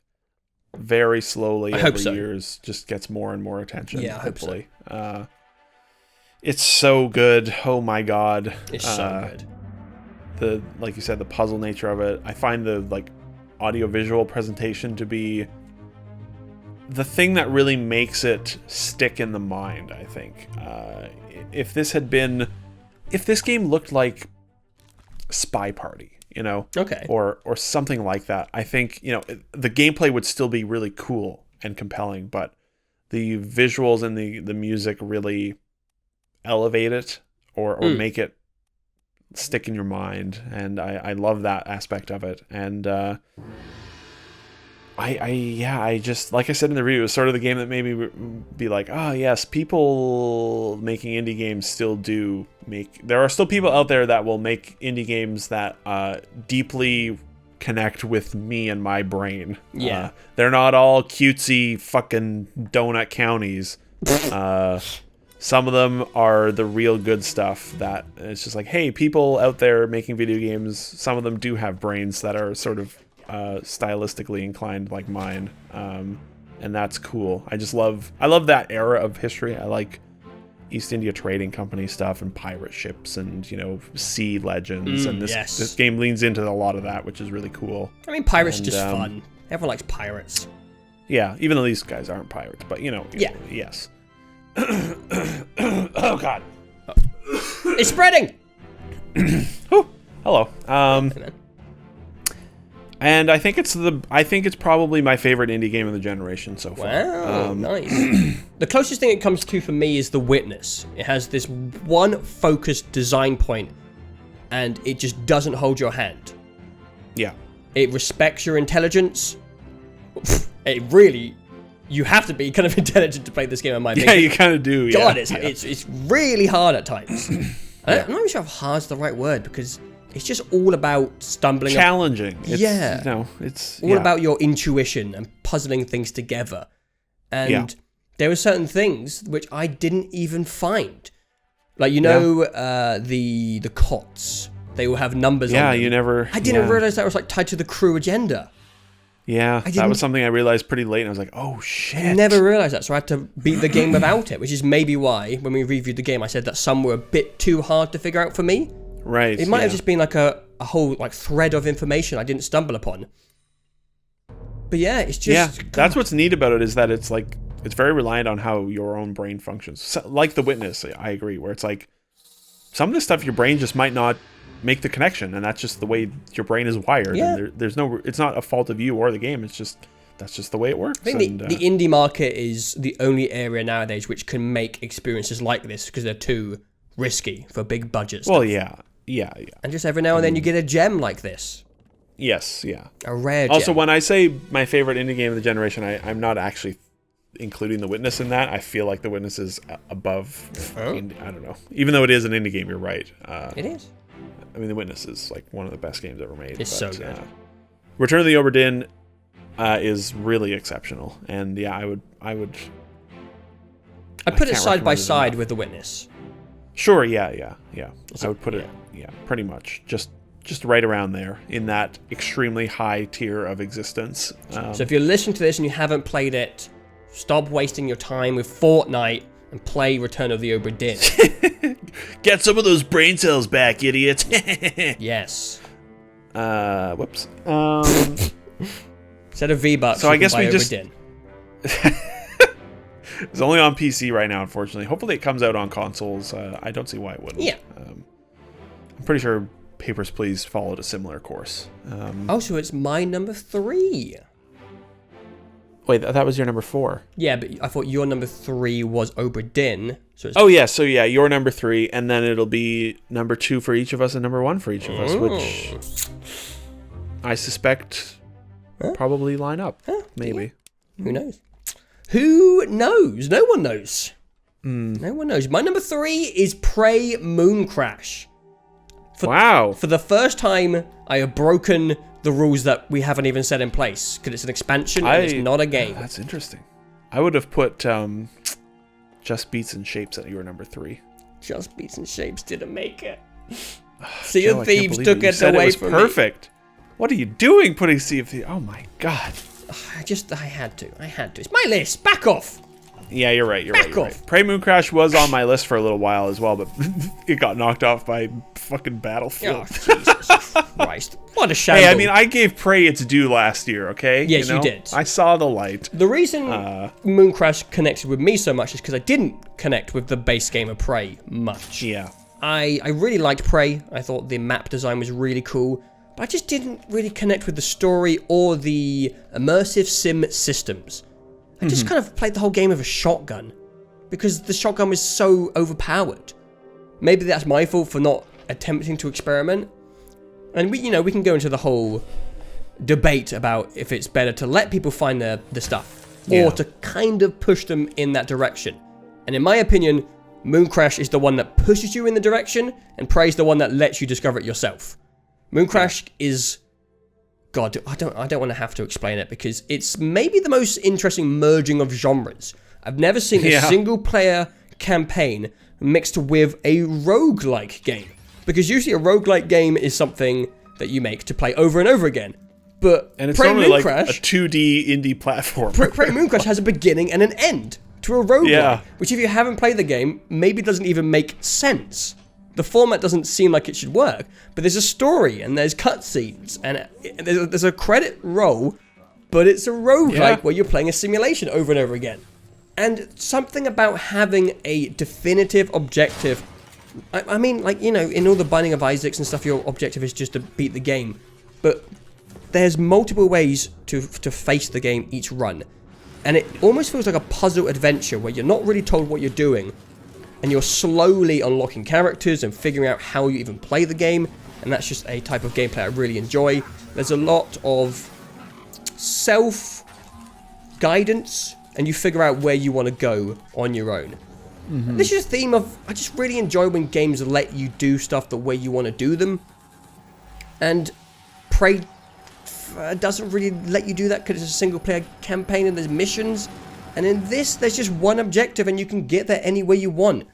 very slowly over years just gets more and more attention. Yeah, I hope so. It's so good. Oh my God. It's so good. Like you said, the puzzle nature of it. I find the, like, audio-visual presentation to be the thing that really makes it stick in the mind, I think. If this game looked like Spy Party, you know, or something like that, I think, you know, the gameplay would still be really cool and compelling, but the visuals and the music really elevate it or make it stick in your mind, and I love that aspect of it. And I just, like I said in the review, it was sort of the game that made me be like, yes, people making indie games still do there are still people out there that will make indie games that deeply connect with me and my brain. Yeah. They're not all cutesy fucking donut counties. Some of them are the real good stuff that it's just like, hey, people out there making video games, some of them do have brains that are sort of stylistically inclined like mine, and that's cool. I love that era of history. I like East India Trading Company stuff and pirate ships and, you know, sea legends, and this game leans into a lot of that, which is really cool. I mean, pirates are just fun. Everyone likes pirates. Yeah, even though these guys aren't pirates, but you know, yes. Oh God, it's spreading. Hello. And I think it's probably my favorite indie game of the generation so far. Wow, nice. The closest thing it comes to for me is The Witness. It has this one focused design point, and it just doesn't hold your hand. Yeah. It respects your intelligence. It really, you have to be kind of intelligent to play this game, in my opinion. Yeah, you kind of do. God, it's really hard at times. I'm not even sure if hard's the right word, because it's just all about stumbling. Challenging. It's all about your intuition and puzzling things together. And there were certain things which I didn't even find. Like, you know, the cots, they will have numbers on them. I didn't realize that was like tied to the crew agenda. Yeah, that was something I realized pretty late, and I was like, oh shit. I never realized that, so I had to beat the game without it, which is maybe why, when we reviewed the game, I said that some were a bit too hard to figure out for me. Right. It might have just been like a whole like thread of information I didn't stumble upon. But yeah, it's just... Yeah, that's what's neat about it, is that it's like, it's very reliant on how your own brain functions. So, like The Witness, I agree, where it's like, some of this stuff your brain just might not make the connection, and that's just the way your brain is wired. Yeah. And there's no, it's not a fault of you or the game, it's just that's just the way it works. I think the indie market is the only area nowadays which can make experiences like this because they're too risky for big budgets. Well, yeah. And just every now and then you get a gem like this. Yes, yeah. A rare gem. Also, when I say my favorite indie game of the generation, I'm not actually including The Witness in that. I feel like The Witness is above. I don't know. Even though it is an indie game, you're right. It is. I mean, The Witness is like one of the best games ever made. It's so good. Return of the Obra Dinn is really exceptional, and yeah, I put it side by side with The Witness. Sure, yeah. I would put it, pretty much just right around there in that extremely high tier of existence. So if you're listening to this and you haven't played it, stop wasting your time with Fortnite and play Return of the Obra Dinn. Get some of those brain cells back, idiots. Yes. Whoops. Instead of V-Bucks, so I guess we just... Dinn. It's only on PC right now, unfortunately. Hopefully it comes out on consoles. I don't see why it wouldn't. Yeah. I'm pretty sure Papers, Please followed a similar course. So it's my number 3. Wait, that was your number 4. Yeah, but I thought your number 3 was Obra Dinn. So it's your number 3, and then it'll be number 2 for each of us and number 1 for each of us, which I suspect probably line up. Maybe. Yeah. Who knows? Who knows? No one knows. No one knows. My number 3 is Prey Moon Crash. Wow. For the first time, I have broken the rules that we haven't even set in place, because it's an expansion and it's not a game. That's interesting. I would have put Just Beats and Shapes at your number 3. Just Beats and Shapes didn't make it. Sea of Thieves took it away from me. Perfect. What are you doing putting Sea of Thieves? Oh my god. I had to. It's my list. Back off. Yeah, you're right. You're right. Prey Moon Crash was on my list for a little while as well, but it got knocked off by fucking Battlefield. Oh, Jesus Christ. What a shame. Hey, I mean, I gave Prey its due last year, okay? Yes, you did. I saw the light. The reason Moon Crash connected with me so much is because I didn't connect with the base game of Prey much. Yeah. I really liked Prey. I thought the map design was really cool. But I just didn't really connect with the story or the immersive sim systems. I just kind of played the whole game with a shotgun because the shotgun was so overpowered. Maybe that's my fault for not attempting to experiment. And we can go into the whole debate about if it's better to let people find the stuff or to kind of push them in that direction. And in my opinion, Moon Crash is the one that pushes you in the direction and Prey is the one that lets you discover it yourself. Moon Crash is... God, I don't want to have to explain it because it's maybe the most interesting merging of genres. I've never seen a single-player campaign mixed with a roguelike game. Because usually a roguelike game is something that you make to play over and over again. But and it's Prey only Moon like Crash, a 2D indie platform. Prey Moon Crash has a beginning and an end to a roguelike, which if you haven't played the game, maybe doesn't even make sense. The format doesn't seem like it should work, but there's a story and there's cutscenes and there's a credit roll, but it's a roguelike where you're playing a simulation over and over again. And something about having a definitive objective. I mean, like, in all the Binding of Isaacs and stuff, your objective is just to beat the game. But there's multiple ways to face the game each run. And it almost feels like a puzzle adventure where you're not really told what you're doing. And you're slowly unlocking characters and figuring out how you even play the game. And that's just a type of gameplay I really enjoy. There's a lot of self-guidance, and you figure out where you want to go on your own. This is a theme of... I just really enjoy when games let you do stuff the way you want to do them. And Prey doesn't really let you do that because it's a single-player campaign and there's missions. And in this, there's just one objective and you can get there any way you want.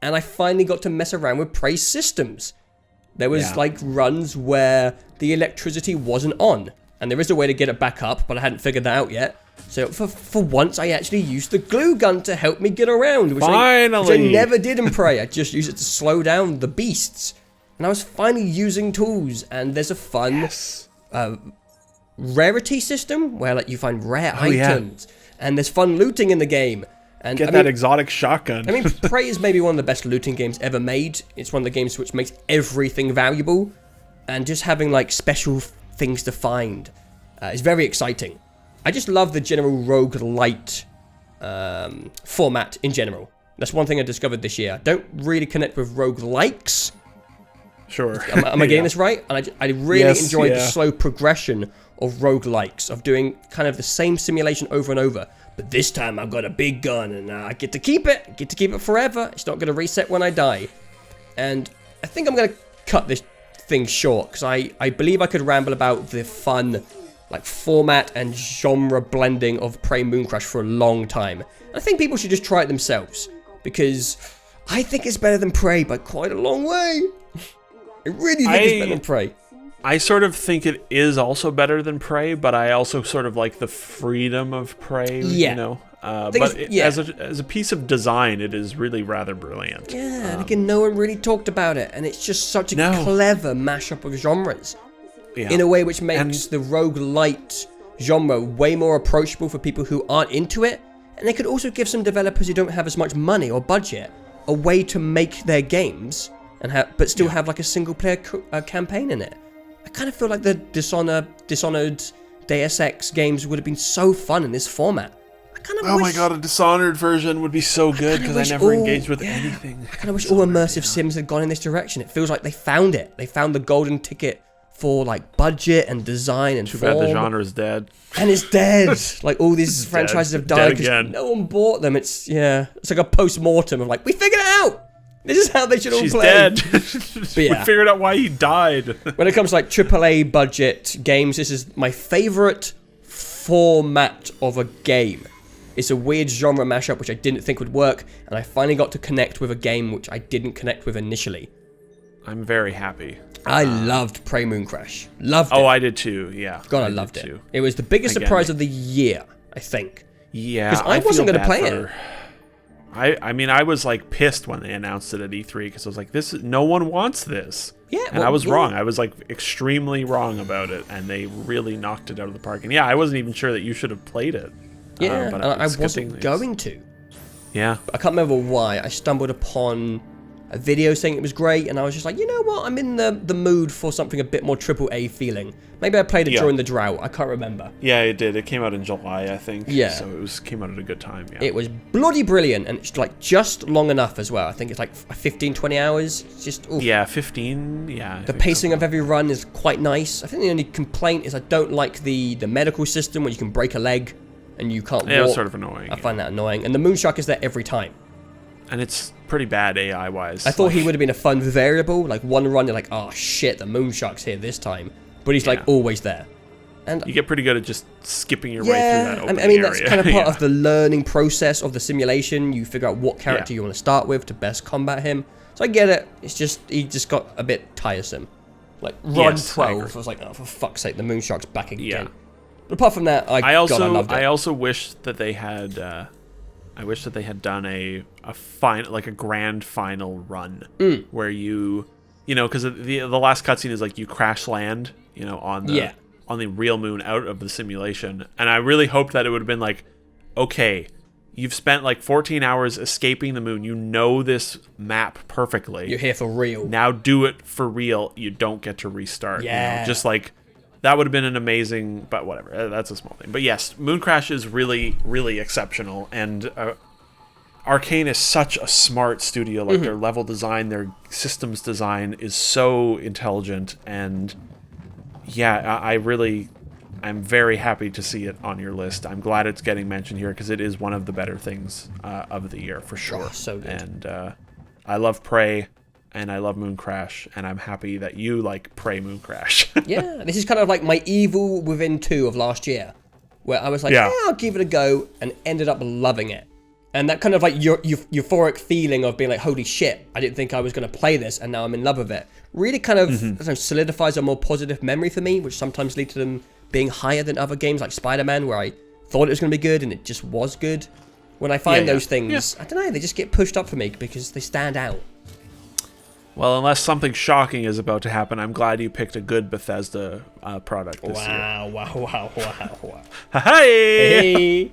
And I finally got to mess around with Prey systems. There was like runs where the electricity wasn't on. And there is a way to get it back up, but I hadn't figured that out yet. So for once, I actually used the glue gun to help me get around. Which I never did in Prey. I just used it to slow down the beasts. And I was finally using tools. And there's a fun rarity system where like you find rare items. And there's fun looting in the game. And Get that exotic shotgun. I mean, Prey is maybe one of the best looting games ever made. It's one of the games which makes everything valuable. And just having, like, special things to find is very exciting. I just love the general roguelite format in general. That's one thing I discovered this year. I don't really connect with roguelikes. Sure. Am I getting this right? And I really enjoyed the slow progression of roguelikes, of doing kind of the same simulation over and over. But this time I've got a big gun and I get to keep it. I get to keep it forever. It's not going to reset when I die. And I think I'm going to cut this thing short because I believe I could ramble about the fun like format and genre blending of Prey Mooncrash for a long time. And I think people should just try it themselves because I think it's better than Prey by quite a long way. I really think it's better than Prey. I sort of think it is also better than Prey, but I also sort of like the freedom of Prey, you know? As a piece of design, it is really rather brilliant. Yeah, and again, no one really talked about it, and it's just such a clever mashup of genres. Yeah. In a way which makes the roguelite genre way more approachable for people who aren't into it, and they could also give some developers who don't have as much money or budget a way to make their games, and but still have like a single-player campaign in it. I kind of feel like the Dishonored Deus Ex games would have been so fun in this format. My god, a Dishonored version would be so good because I never engaged with anything. I kind of wish all immersive sims had gone in this direction. It feels like they found it. They found the golden ticket for like budget and design and Too form. bad the genre is dead. And it's dead. Like all these franchises have died because no one bought them. It's like a post-mortem of like, we figured it out. This is how they should all play. She's dead. We figured out why he died. When it comes to like AAA budget games, this is my favorite format of a game. It's a weird genre mashup which I didn't think would work, and I finally got to connect with a game which I didn't connect with initially. I'm very happy. I loved Prey Mooncrash. Loved it. Oh, I did too, yeah. God, I loved it. It was the biggest surprise of the year, I think. Yeah, because I wasn't going to play it. I mean, I was like pissed when they announced it at E3 because I was like, no one wants this. Yeah, and I was wrong. I was like extremely wrong about it, and they really knocked it out of the park. And yeah, I wasn't even sure that you should have played it. Yeah, but I wasn't going to. Yeah. I can't remember why. I stumbled upon a video saying it was great, and I was just like, you know what? I'm in the mood for something a bit more AAA feeling. Maybe I played it during the drought. I can't remember. Yeah, it did. It came out in July, I think. Yeah. So it came out at a good time, yeah. It was bloody brilliant, and it's like just long enough as well. I think it's like 15, 20 hours. It's just, oof. Yeah, 15, yeah. The pacing of every run is quite nice. I think the only complaint is I don't like the medical system where you can break a leg and you can't walk. Yeah, it's sort of annoying. I find that annoying. And the Moonshark is there every time. And it's pretty bad AI-wise. I thought he would have been a fun variable. Like one run, you're like, oh shit, the Moonshark's here this time. But he's like always there. And you get pretty good at just skipping your way through that opening I mean, area. that's kind of part of the learning process of the simulation. You figure out what character you want to start with to best combat him. So I get it. It's just, he just got a bit tiresome. Like run 12, I was like, oh, for fuck's sake, the Moonshark's back again. Yeah. But apart from that, I loved it. I also wish that they had, I wish that they had done a grand final run where you know, because the last cutscene is like you crash land, you know, on the real moon out of the simulation, and I really hoped that it would have been like, okay, you've spent like 14 hours escaping the moon, you know this map perfectly. You're here for real. Now do it for real. You don't get to restart. Yeah. You know? Just like. That would have been an amazing, but whatever. That's a small thing. But yes, Mooncrash is really, really exceptional, and Arcane is such a smart studio. Like their level design, their systems design is so intelligent, and yeah, I'm very happy to see it on your list. I'm glad it's getting mentioned here because it is one of the better things of the year for sure. Oh, so good. And I love Prey. And I love Mooncrash, and I'm happy that you like Prey Mooncrash. Yeah, this is kind of like my Evil Within 2 of last year, where I was like, yeah, I'll give it a go, and ended up loving it. And that kind of like euphoric feeling of being like, holy shit, I didn't think I was going to play this, and now I'm in love with it. Really kind of solidifies a more positive memory for me, which sometimes leads to them being higher than other games like Spider-Man, where I thought it was going to be good, and it just was good. When I find those things, I don't know, they just get pushed up for me because they stand out. Well, unless something shocking is about to happen, I'm glad you picked a good Bethesda product this year. Wow. Hey!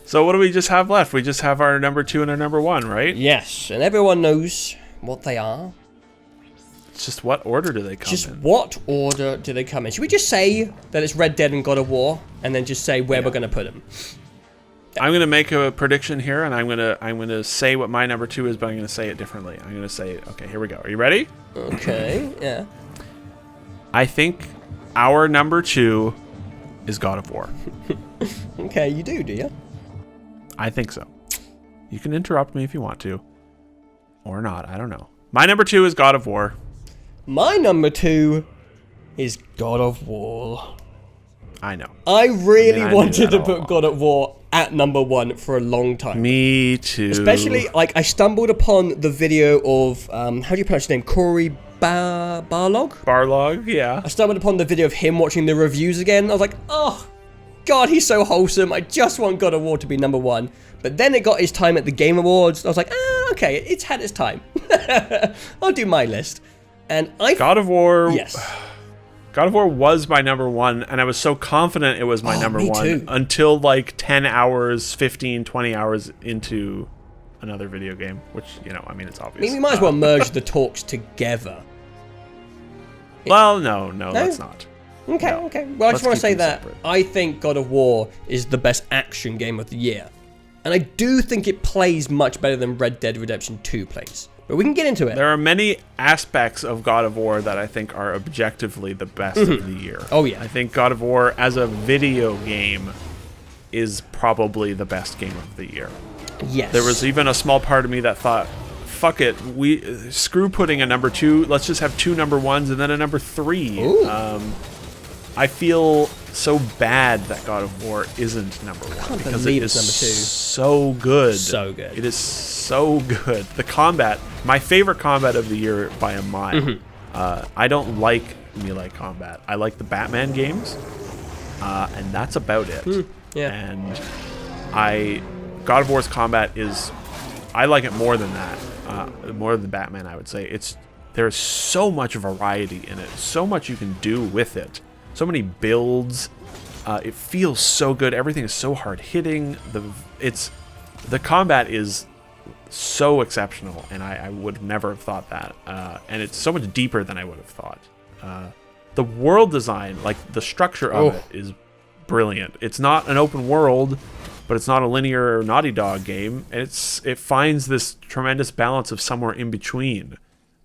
So what do we just have left? We just have our number 2 and our number 1, right? Yes, and everyone knows what they are. Just what order do they come Just in? what order do they come in? Should we just say that it's Red Dead and God of War, and then just say where we're going to put them? I'm gonna make a prediction here, and I'm gonna say what my number 2 is, but I'm gonna say it differently. I'm gonna say, okay, here we go. Are you ready? Okay, yeah. I think our number 2 is God of War. Okay, you do you? I think so. You can interrupt me if you want to, or not. I don't know. My number 2 is God of War. My number 2 is God of War. I know. I really I wanted to all put along. God of War at number 1 for a long time. Me too. Especially, like, I stumbled upon the video of, how do you pronounce his name? Corey Barlog? Barlog, yeah. I stumbled upon the video of him watching the reviews again. I was like, oh, God, he's so wholesome. I just want God of War to be number 1. But then it got his time at the Game Awards. I was like, okay, it's had its time. I'll do my list. And God of War. Yes. God of War was my number 1, and I was so confident it was my number me 1 too. until like 10 hours, 15, 20 hours into another video game, which, I mean, it's obvious. I mean, we might as well merge the talks together. Well, no, let's not. Okay, No. okay. Well, I just Let's want to keep say them that separate. I think God of War is the best action game of the year. And I do think it plays much better than Red Dead Redemption 2 plays. But we can get into it. There are many aspects of God of War that I think are objectively the best of the year. Oh, yeah. I think God of War as a video game is probably the best game of the year. Yes. There was even a small part of me that thought, fuck it, screw putting a number 2, let's just have 2 number 1s and then a number 3. Ooh. I feel so bad that God of War isn't number 1 can't because believe it it's is number 2. so good. So good. It is so good. The combat, my favorite combat of the year by a mile. I don't like melee combat. I like the Batman games, and that's about it. Yeah. And God of War's combat is, I like it more than that. More than Batman, I would say. There's so much variety in it. So much you can do with it. So many builds. It feels so good. Everything is so hard hitting. The combat is so exceptional, and I would never have thought that. And it's so much deeper than I would have thought. The world design, like the structure of it, is brilliant. It's not an open world, but it's not a linear Naughty Dog game. And it finds this tremendous balance of somewhere in between.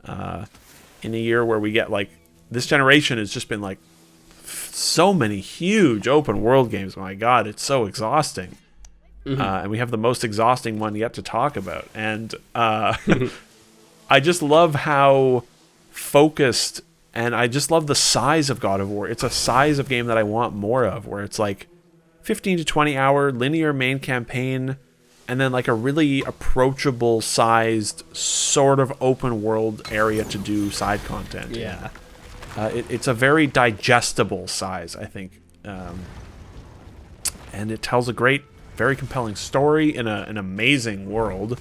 In a year where we get this generation has just been so many huge open world games. My God, it's so exhausting. And we have the most exhausting one yet to talk about. And I just love how focused, and I just love the size of God of War. It's a size of game that I want more of, where it's 15 to 20 hour linear main campaign, and then a really approachable sized sort of open world area to do side content. Yeah. It's a very digestible size, I think. And it tells a great, very compelling story in an amazing world,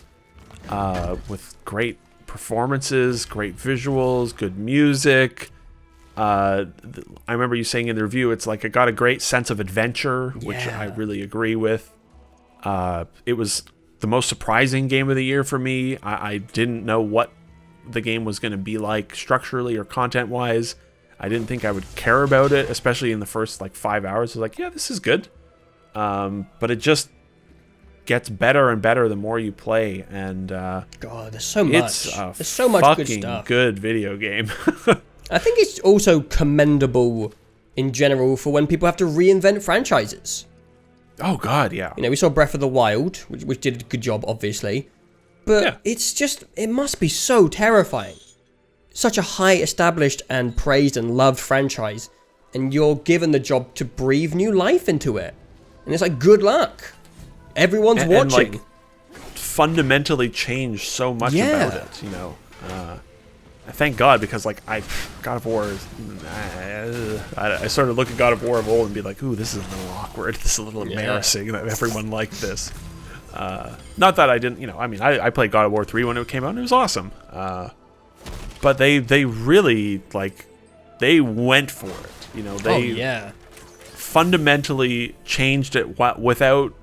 with great performances, great visuals, good music. I remember you saying in the review, it's it got a great sense of adventure, which I really agree with. It was the most surprising game of the year for me. I didn't know what the game was going to be like structurally or content-wise. I didn't think I would care about it, especially in the first 5 hours. I was yeah, this is good. But it just gets better and better the more you play. And God, there's so much. There's so much good stuff. Good video game. I think it's also commendable in general for when people have to reinvent franchises. Oh, God, yeah. We saw Breath of the Wild, which did a good job, obviously. But it's just, it must be so terrifying. Such a high established and praised and loved franchise, and you're given the job to breathe new life into it. And it's good luck. Everyone's watching. And fundamentally change so much about it, thank God, because God of War is, I sort of look at God of War of old and be ooh, this is a little awkward, this is a little embarrassing that everyone liked this. Not that I didn't, I played God of War 3 when it came out and it was awesome. But they really they went for it. They fundamentally changed it without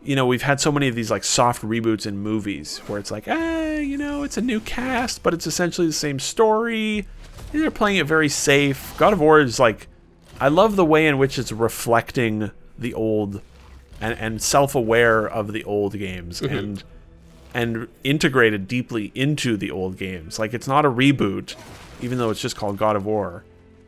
we've had so many of these like soft reboots in movies where it's like, it's a new cast, but it's essentially the same story. They're playing it very safe. God of War is like, I love the way in which it's reflecting the old and self-aware of the old games and integrated deeply into the old games. Like, it's not a reboot, even though it's just called God of War.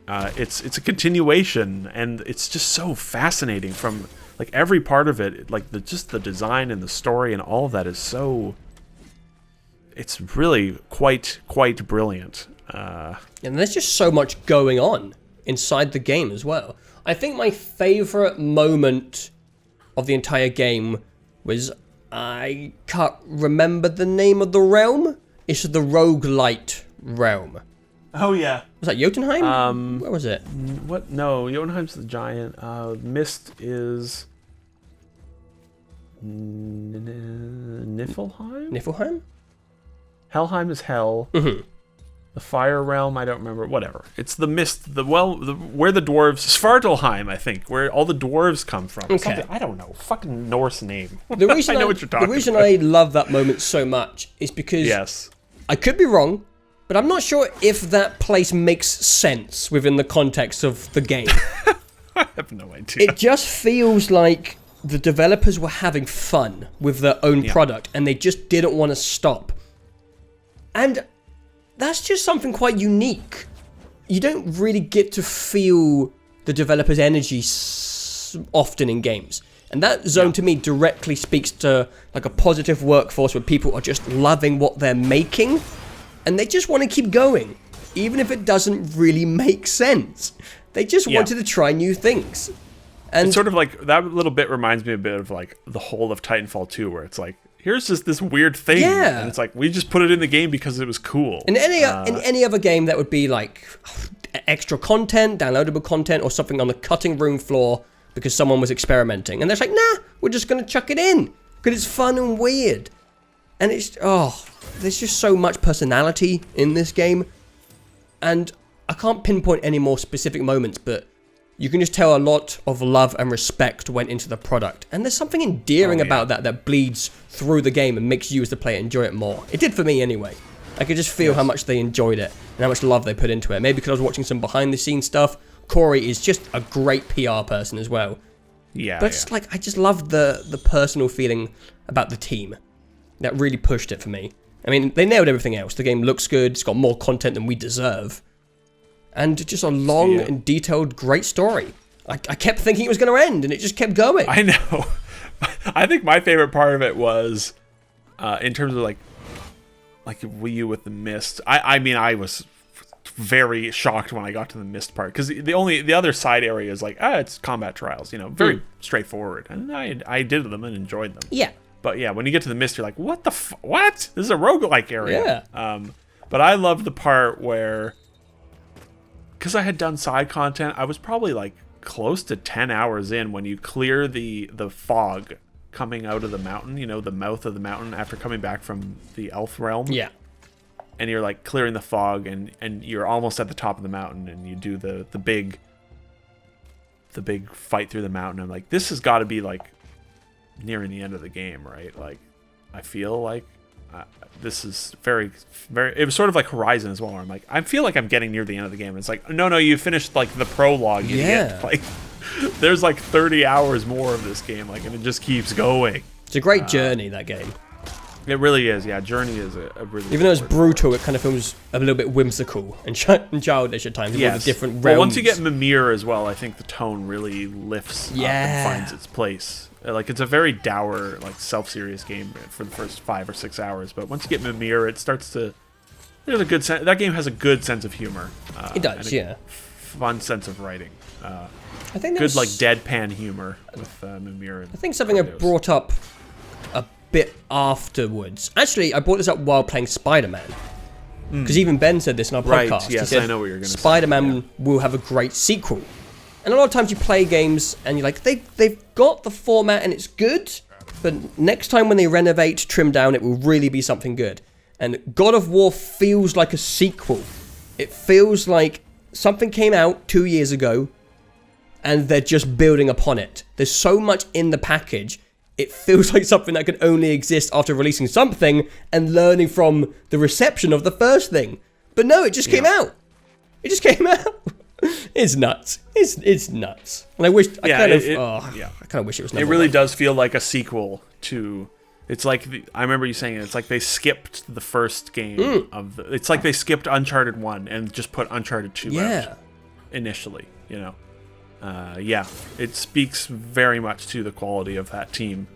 It's a continuation, and it's just so fascinating from like every part of it. Like just the design and the story and all of that is so. It's really quite brilliant. And there's just so much going on inside the game as well. I think my favorite moment of the entire game was, I can't remember the name of the realm. It's the roguelite realm. Oh yeah. Was that Jotunheim? Where was it? What? No, Jotunheim's the giant. Mist is Niflheim? Niflheim? Helheim is hell. Mm-hmm. The fire realm, I don't remember. Whatever. It's the mist. Where the dwarves, Svartalheim, I think, where all the dwarves come from. Okay. Something, I don't know. Fucking Norse name. The reason I know what you're talking The reason about. I love that moment so much is because Yes. I could be wrong, but I'm not sure if that place makes sense within the context of the game. I have no idea. It just feels like the developers were having fun with their own product, and they just didn't want to stop. And that's just something quite unique. You don't really get to feel the developer's energy often in games. And that zone to me directly speaks to like a positive workforce where people are just loving what they're making, and they just want to keep going, even if it doesn't really make sense. They just wanted to try new things. And it's sort of like, that little bit reminds me a bit of like the whole of Titanfall 2, where it's like, here's just this weird thing. Yeah. And it's like, we just put it in the game because it was cool. in any other game, that would be like extra content, downloadable content, or something on the cutting room floor because someone was experimenting. And they're like, nah, we're just going to chuck it in because it's fun and weird. And it's, there's just so much personality in this game. And I can't pinpoint any more specific moments, but you can just tell a lot of love and respect went into the product. And there's something endearing about that bleeds through the game and makes you as the player enjoy it more. It did for me anyway. I could just feel how much they enjoyed it and how much love they put into it. Maybe because I was watching some behind the scenes stuff. Corey is just a great PR person as well. Yeah. But it's like, I just love the personal feeling about the team. That really pushed it for me. I mean, they nailed everything else. The game looks good. It's got more content than we deserve. And just a long and detailed, great story. I kept thinking it was going to end, and it just kept going. I know. I think my favorite part of it was, in terms of like Wii U with the mist. I mean, I was very shocked when I got to the mist part, because the other side area is like, it's combat trials, very straightforward, and I did them and enjoyed them. Yeah. But yeah, when you get to the mist, you're like, what the what? This is a roguelike area. Yeah. But I love the part where, because I had done side content, I was probably like close to 10 hours in when you clear the fog coming out of the mountain, the mouth of the mountain after coming back from the elf realm. Yeah. And you're like clearing the fog, and you're almost at the top of the mountain, and you do the big fight through the mountain. I'm like, this has got to be like nearing the end of the game, right? Like, I feel like this is very, very. It was sort of like Horizon as well, where I'm like, I feel like I'm getting near the end of the game. And it's like, no, you finished like the prologue. You get, like, there's like 30 hours more of this game, like, and it just keeps going. It's a great journey, that game. It really is. Yeah, Journey is a really. Even though it's brutal, it kind of feels a little bit whimsical and childish at times. Yes. All the different realms. Well, once you get Mimir as well, I think the tone really lifts up and finds its place. Like, it's a very dour, like, self-serious game for the first 5 or 6 hours, but once you get Mimir, it starts to. There's a good sense. That game has a good sense of humor. It does, yeah. Fun sense of writing. I think good, like, deadpan humor with Mimir. I think something I brought up a bit afterwards. Actually, I brought this up while playing Spider-Man. Because even Ben said this in our podcast. Right, yes, he said, I know what you're going to say. Spider-Man will have a great sequel. And a lot of times you play games and you're like, they've got the format and it's good, but next time when they renovate, trim down, it will really be something good. And God of War feels like a sequel. It feels like something came out 2 years ago and they're just building upon it. There's so much in the package. it feels like something that could only exist after releasing something and learning from the reception of the first thing. But no, it just came out. It just came out. It's nuts. It's nuts. And I wish I kind of wish it was. It really does feel like a sequel to. It's like I remember you saying it. It's like they skipped the first game of the. It's like they skipped Uncharted 1 and just put Uncharted 2 out initially. You know. It speaks very much to the quality of that team,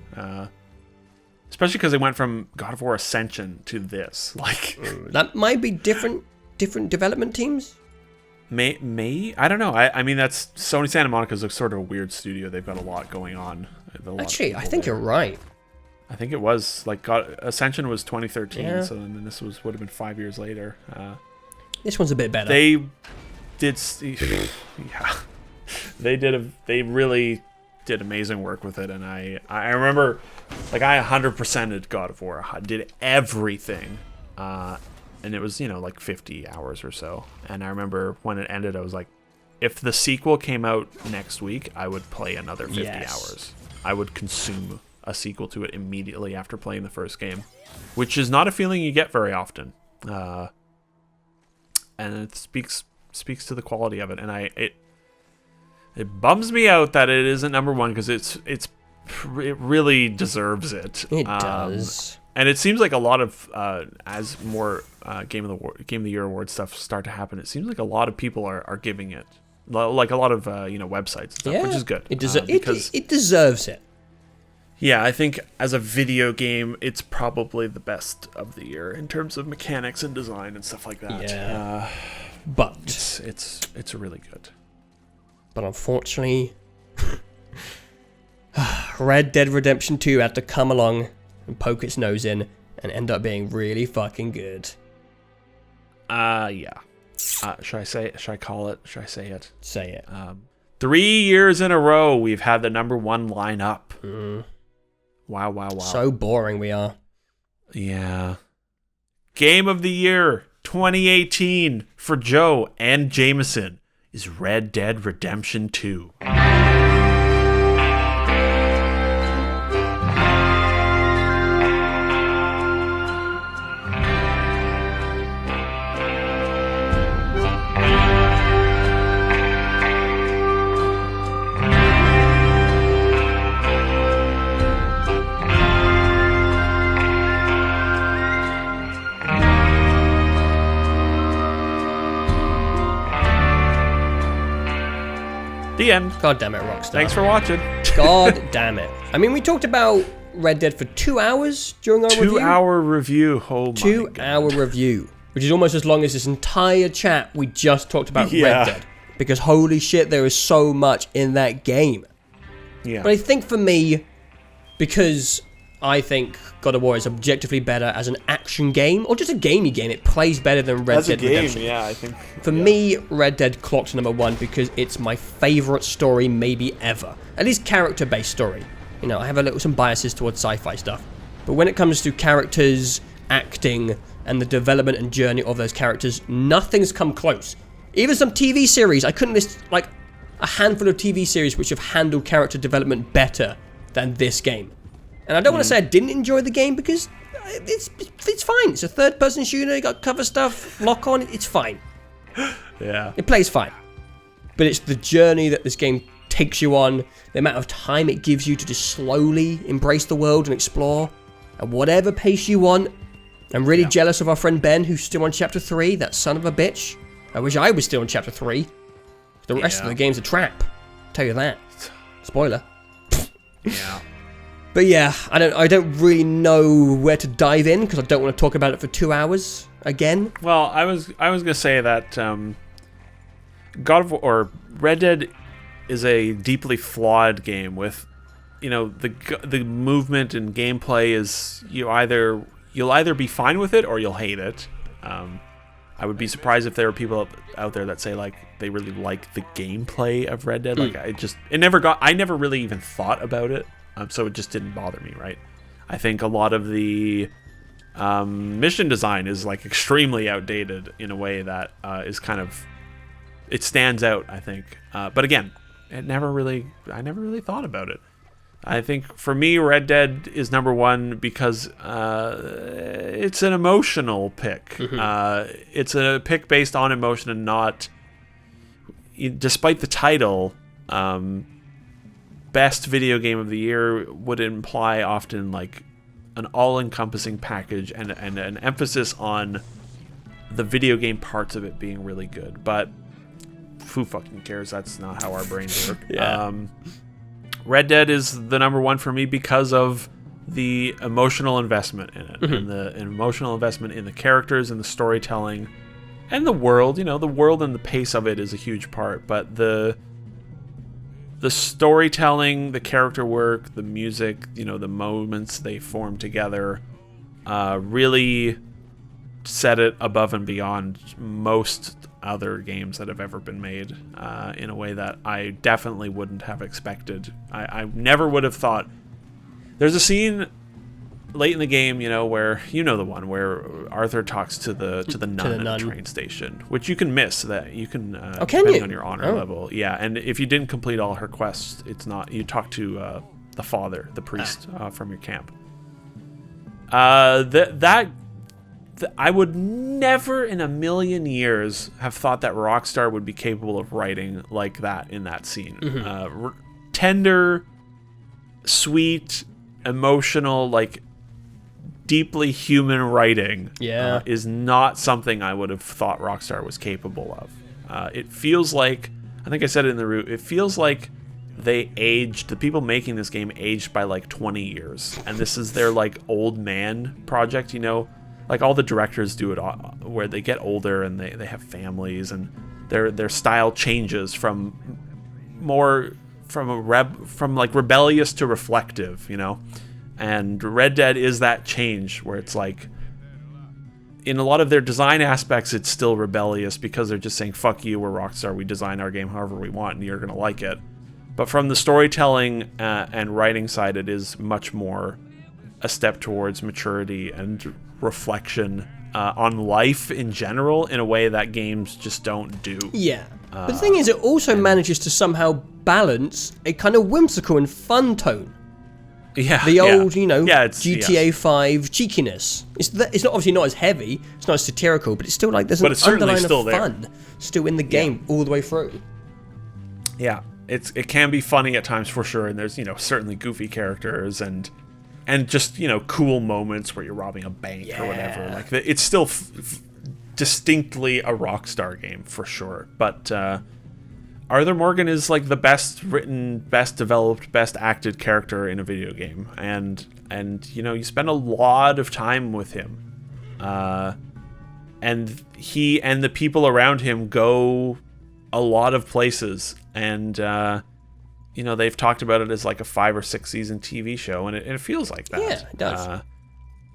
especially because they went from God of War Ascension to this. Like that might be different development teams. May I don't know. I mean, that's Sony Santa Monica's a sort of a weird studio. They've got a lot going on. Actually, I think you're right. I think it was like Ascension was 2013, so then this would have been 5 years later. This one's a bit better. They did, They really did amazing work with it, and I remember, like, I 100%ed God of War. I did everything, and it was like 50 hours or so. And I remember when it ended, I was like, if the sequel came out next week, I would play another 50 hours. I would consume a sequel to it immediately after playing the first game, which is not a feeling you get very often. And it speaks to the quality of it, and it bums me out that it isn't number one, because it really deserves it. It does. And it seems like a lot of as more Game of the Year award stuff start to happen, it seems like a lot of people are giving it, like a lot of websites and stuff, which is good. It deserves it. Yeah, I think as a video game, it's probably the best of the year in terms of mechanics and design and stuff like that. Yeah. But it's really good. But unfortunately, Red Dead Redemption 2 had to come along and poke its nose in and end up being really fucking good. Yeah. Should I say it? Say it. 3 years in a row, we've had the number one lineup. Wow. So boring we are. Yeah. Game of the Year 2018 for Joe and Jameson is Red Dead Redemption 2. The end. God damn it, Rockstar. Thanks for watching. God damn it. I mean, we talked about Red Dead for 2 hours during our review. 2 hour review. Oh my 2 God. hour review, which is almost as long as this entire chat we just talked about Red Dead. Because holy shit, there is so much in that game. Yeah. But I think for me, because I think God of War is objectively better as an action game, or just a gamey game, it plays better than Red Dead Redemption. Yeah, I think. For me, Red Dead clocked number one because it's my favorite story maybe ever. At least character-based story. You know, I have some biases towards sci-fi stuff. But when it comes to characters, acting, and the development and journey of those characters, nothing's come close. Even some TV series, I couldn't list like a handful of TV series which have handled character development better than this game. And I don't want to say I didn't enjoy the game, because it's fine. It's a third-person shooter. You got cover stuff, lock on. It's fine. Yeah. It plays fine. But it's the journey that this game takes you on, the amount of time it gives you to just slowly embrace the world and explore at whatever pace you want. I'm really jealous of our friend Ben, who's still on Chapter 3, that son of a bitch. I wish I was still on Chapter 3. The rest of the game's a trap. I'll tell you that. Spoiler. Yeah. But yeah, I don't really know where to dive in, because I don't want to talk about it for 2 hours again. Well, I was gonna say that God of War, or Red Dead, is a deeply flawed game with, the movement and gameplay is you'll either be fine with it or you'll hate it. I would be surprised if there are people out there that say like they really like the gameplay of Red Dead. Like I never really even thought about it. So it just didn't bother me, right? I think a lot of the mission design is like extremely outdated in a way that is kind of, it stands out, I think. But again, I never really thought about it. I think for me, Red Dead is number one because it's an emotional pick. It's a pick based on emotion and not, despite the title, best video game of the year would imply often like an all-encompassing package and an emphasis on the video game parts of it being really good. But who fucking cares? That's not how our brains work. Red Dead is the number one for me because of the emotional investment in it, and the emotional investment in the characters and the storytelling and the world. You know, the world and the pace of it is a huge part, but the storytelling, the character work, the music, you know, the moments they form together, really set it above and beyond most other games that have ever been made, in a way that I definitely wouldn't have expected. I never would have thought. There's a scene late in the game, you know, where, you know, the one where Arthur talks to the nun at the train station, which you can miss. That you can, depending on your honor level. Yeah, and if you didn't complete all her quests, it's not. You talk to the father, the priest from your camp. I would never in a million years have thought that Rockstar would be capable of writing like that in that scene. Tender, sweet, emotional, like deeply human writing is not something I would have thought Rockstar was capable of. It feels like, I think I said it in the root, it feels like they aged, the people making this game aged by like 20 years. And this is their like old man project, you know? Like all the directors do it where they get older and they have families, and their style changes from like rebellious to reflective, you know. And Red Dead is that change where it's like, in a lot of their design aspects, it's still rebellious because they're just saying, fuck you, we're Rockstar, we design our game however we want and you're gonna like it. But from the storytelling and writing side, it is much more a step towards maturity and reflection on life in general in a way that games just don't do. Yeah. But the thing is, it also manages to somehow balance a kind of whimsical and fun tone. Yeah. The old, you know, it's, GTA 5 cheekiness. It's not obviously not as heavy, it's not as satirical, but it's still like there's an underline of fun still in the game all the way through. Yeah. It can be funny at times for sure, and there's, you know, certainly goofy characters and just, you know, cool moments where you're robbing a bank or whatever. Like, it's still distinctly a Rockstar game for sure. But Arthur Morgan is like the best written, best developed, best acted character in a video game, and you know, you spend a lot of time with him, and he and the people around him go a lot of places, and you know, they've talked about it as like a 5 or 6 season TV show, and it feels like that. Yeah, it does.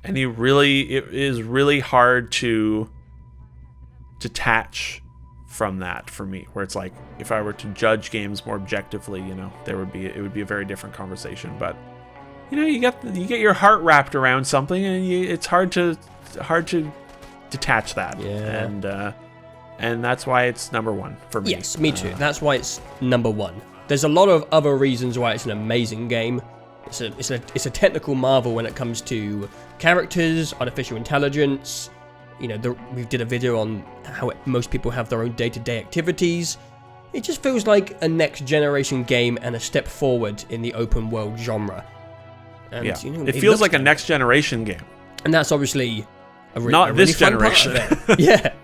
And it is really hard to detach from that for me, where it's like, if I were to judge games more objectively, you know, it would be a very different conversation. But you know, you get your heart wrapped around something, and it's hard to detach that. Yeah. And that's why it's number one for me. Yes, me too. That's why it's number one. There's a lot of other reasons why it's an amazing game. It's a technical marvel when it comes to characters, artificial intelligence. You know, we did a video on how most people have their own day-to-day activities. It just feels like a next-generation game and a step forward in the open-world genre. And, yeah, you know, it feels like a next-generation game. And that's obviously not this generation. Yeah.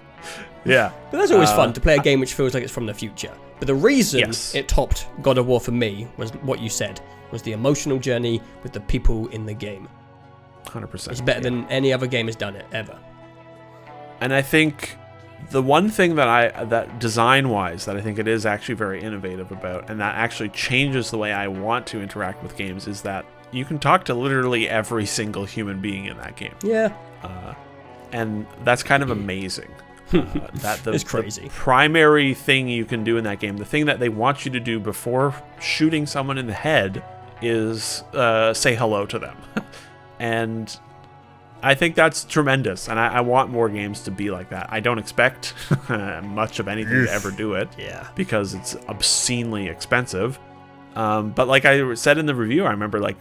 Yeah. But that's always fun, to play a game which feels like it's from the future. But the reason it topped God of War for me was what you said, was the emotional journey with the people in the game. 100%. It's better than any other game has done it, ever. And I think the one thing that design-wise, that I think it is actually very innovative about, and that actually changes the way I want to interact with games, is that you can talk to literally every single human being in that game. Yeah. And that's kind of amazing. It's crazy. The primary thing you can do in that game, the thing that they want you to do before shooting someone in the head, is say hello to them. And I think that's tremendous, and I want more games to be like that. I don't expect much of anything to ever do it, because it's obscenely expensive. But like I said in the review, I remember like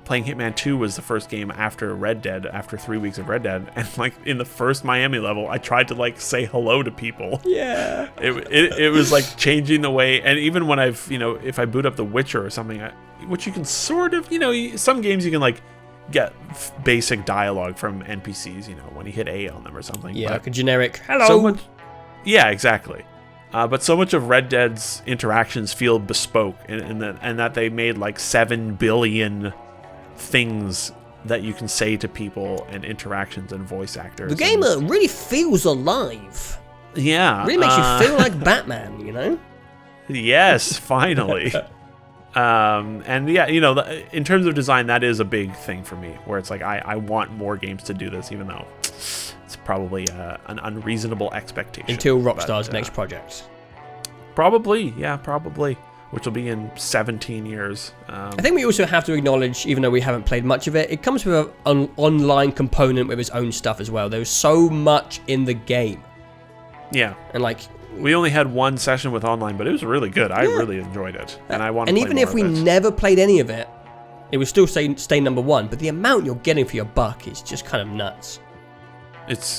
playing Hitman 2 was the first game after Red Dead, after 3 weeks of Red Dead, and like in the first Miami level, I tried to like say hello to people. Yeah. It was like changing the way, and even when I've, if I boot up The Witcher or something, which you can sort of, some games you can like get basic dialogue from NPCs, when you hit A on them or something. Yeah, but like a generic hello. So much, yeah, exactly. But so much of Red Dead's interactions feel bespoke, and that they made like 7 billion things that you can say to people, and interactions and voice actors. The game really feels alive. Yeah. Really makes you feel like Batman, Yes, finally. And yeah, in terms of design, that is a big thing for me, where it's like I want more games to do this, even though it's probably an unreasonable expectation. Until Rockstar's next project. Probably, which will be in 17 years. I think we also have to acknowledge, even though we haven't played much of it, it comes with an online component with its own stuff as well. There's so much in the game. Yeah. And like... We only had one session with online, but it was really good. I really enjoyed it. And I want to play more of it. And even if we never played any of it, it would still stay number one. But the amount you're getting for your buck is just kind of nuts.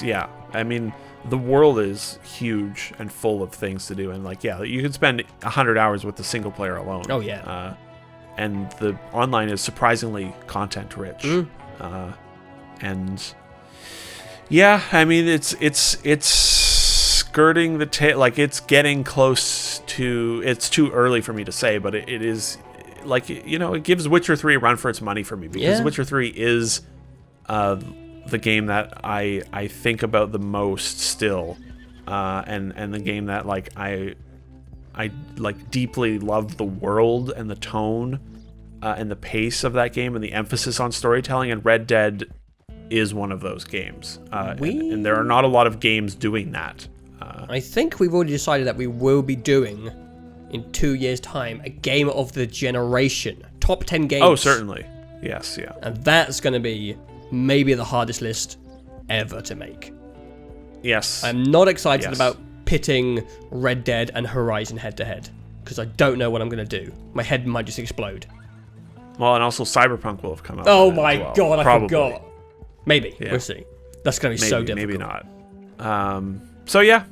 Yeah. I mean, the world is huge and full of things to do. And like, yeah, you can spend 100 hours with the single player alone. Oh, yeah. And the online is surprisingly content rich. And yeah, I mean, it's skirting the tail, like it's getting close to, it's too early for me to say, but it is like, it gives Witcher 3 a run for its money for me, because Witcher 3 is the game that I think about the most still, and the game that like I like deeply love the world and the tone and the pace of that game and the emphasis on storytelling, and Red Dead is one of those games, and there are not a lot of games doing that. I think we've already decided that we will be doing, in 2 years' time, a game of the generation. Top 10 games. Oh, certainly. Yes, yeah. And that's going to be maybe the hardest list ever to make. Yes. I'm not excited about pitting Red Dead and Horizon head-to-head, because I don't know what I'm going to do. My head might just explode. Well, and also Cyberpunk will have come out. Oh my god, Probably. I forgot. Maybe. Yeah. We'll see. That's going to be so difficult. Maybe not. So yeah.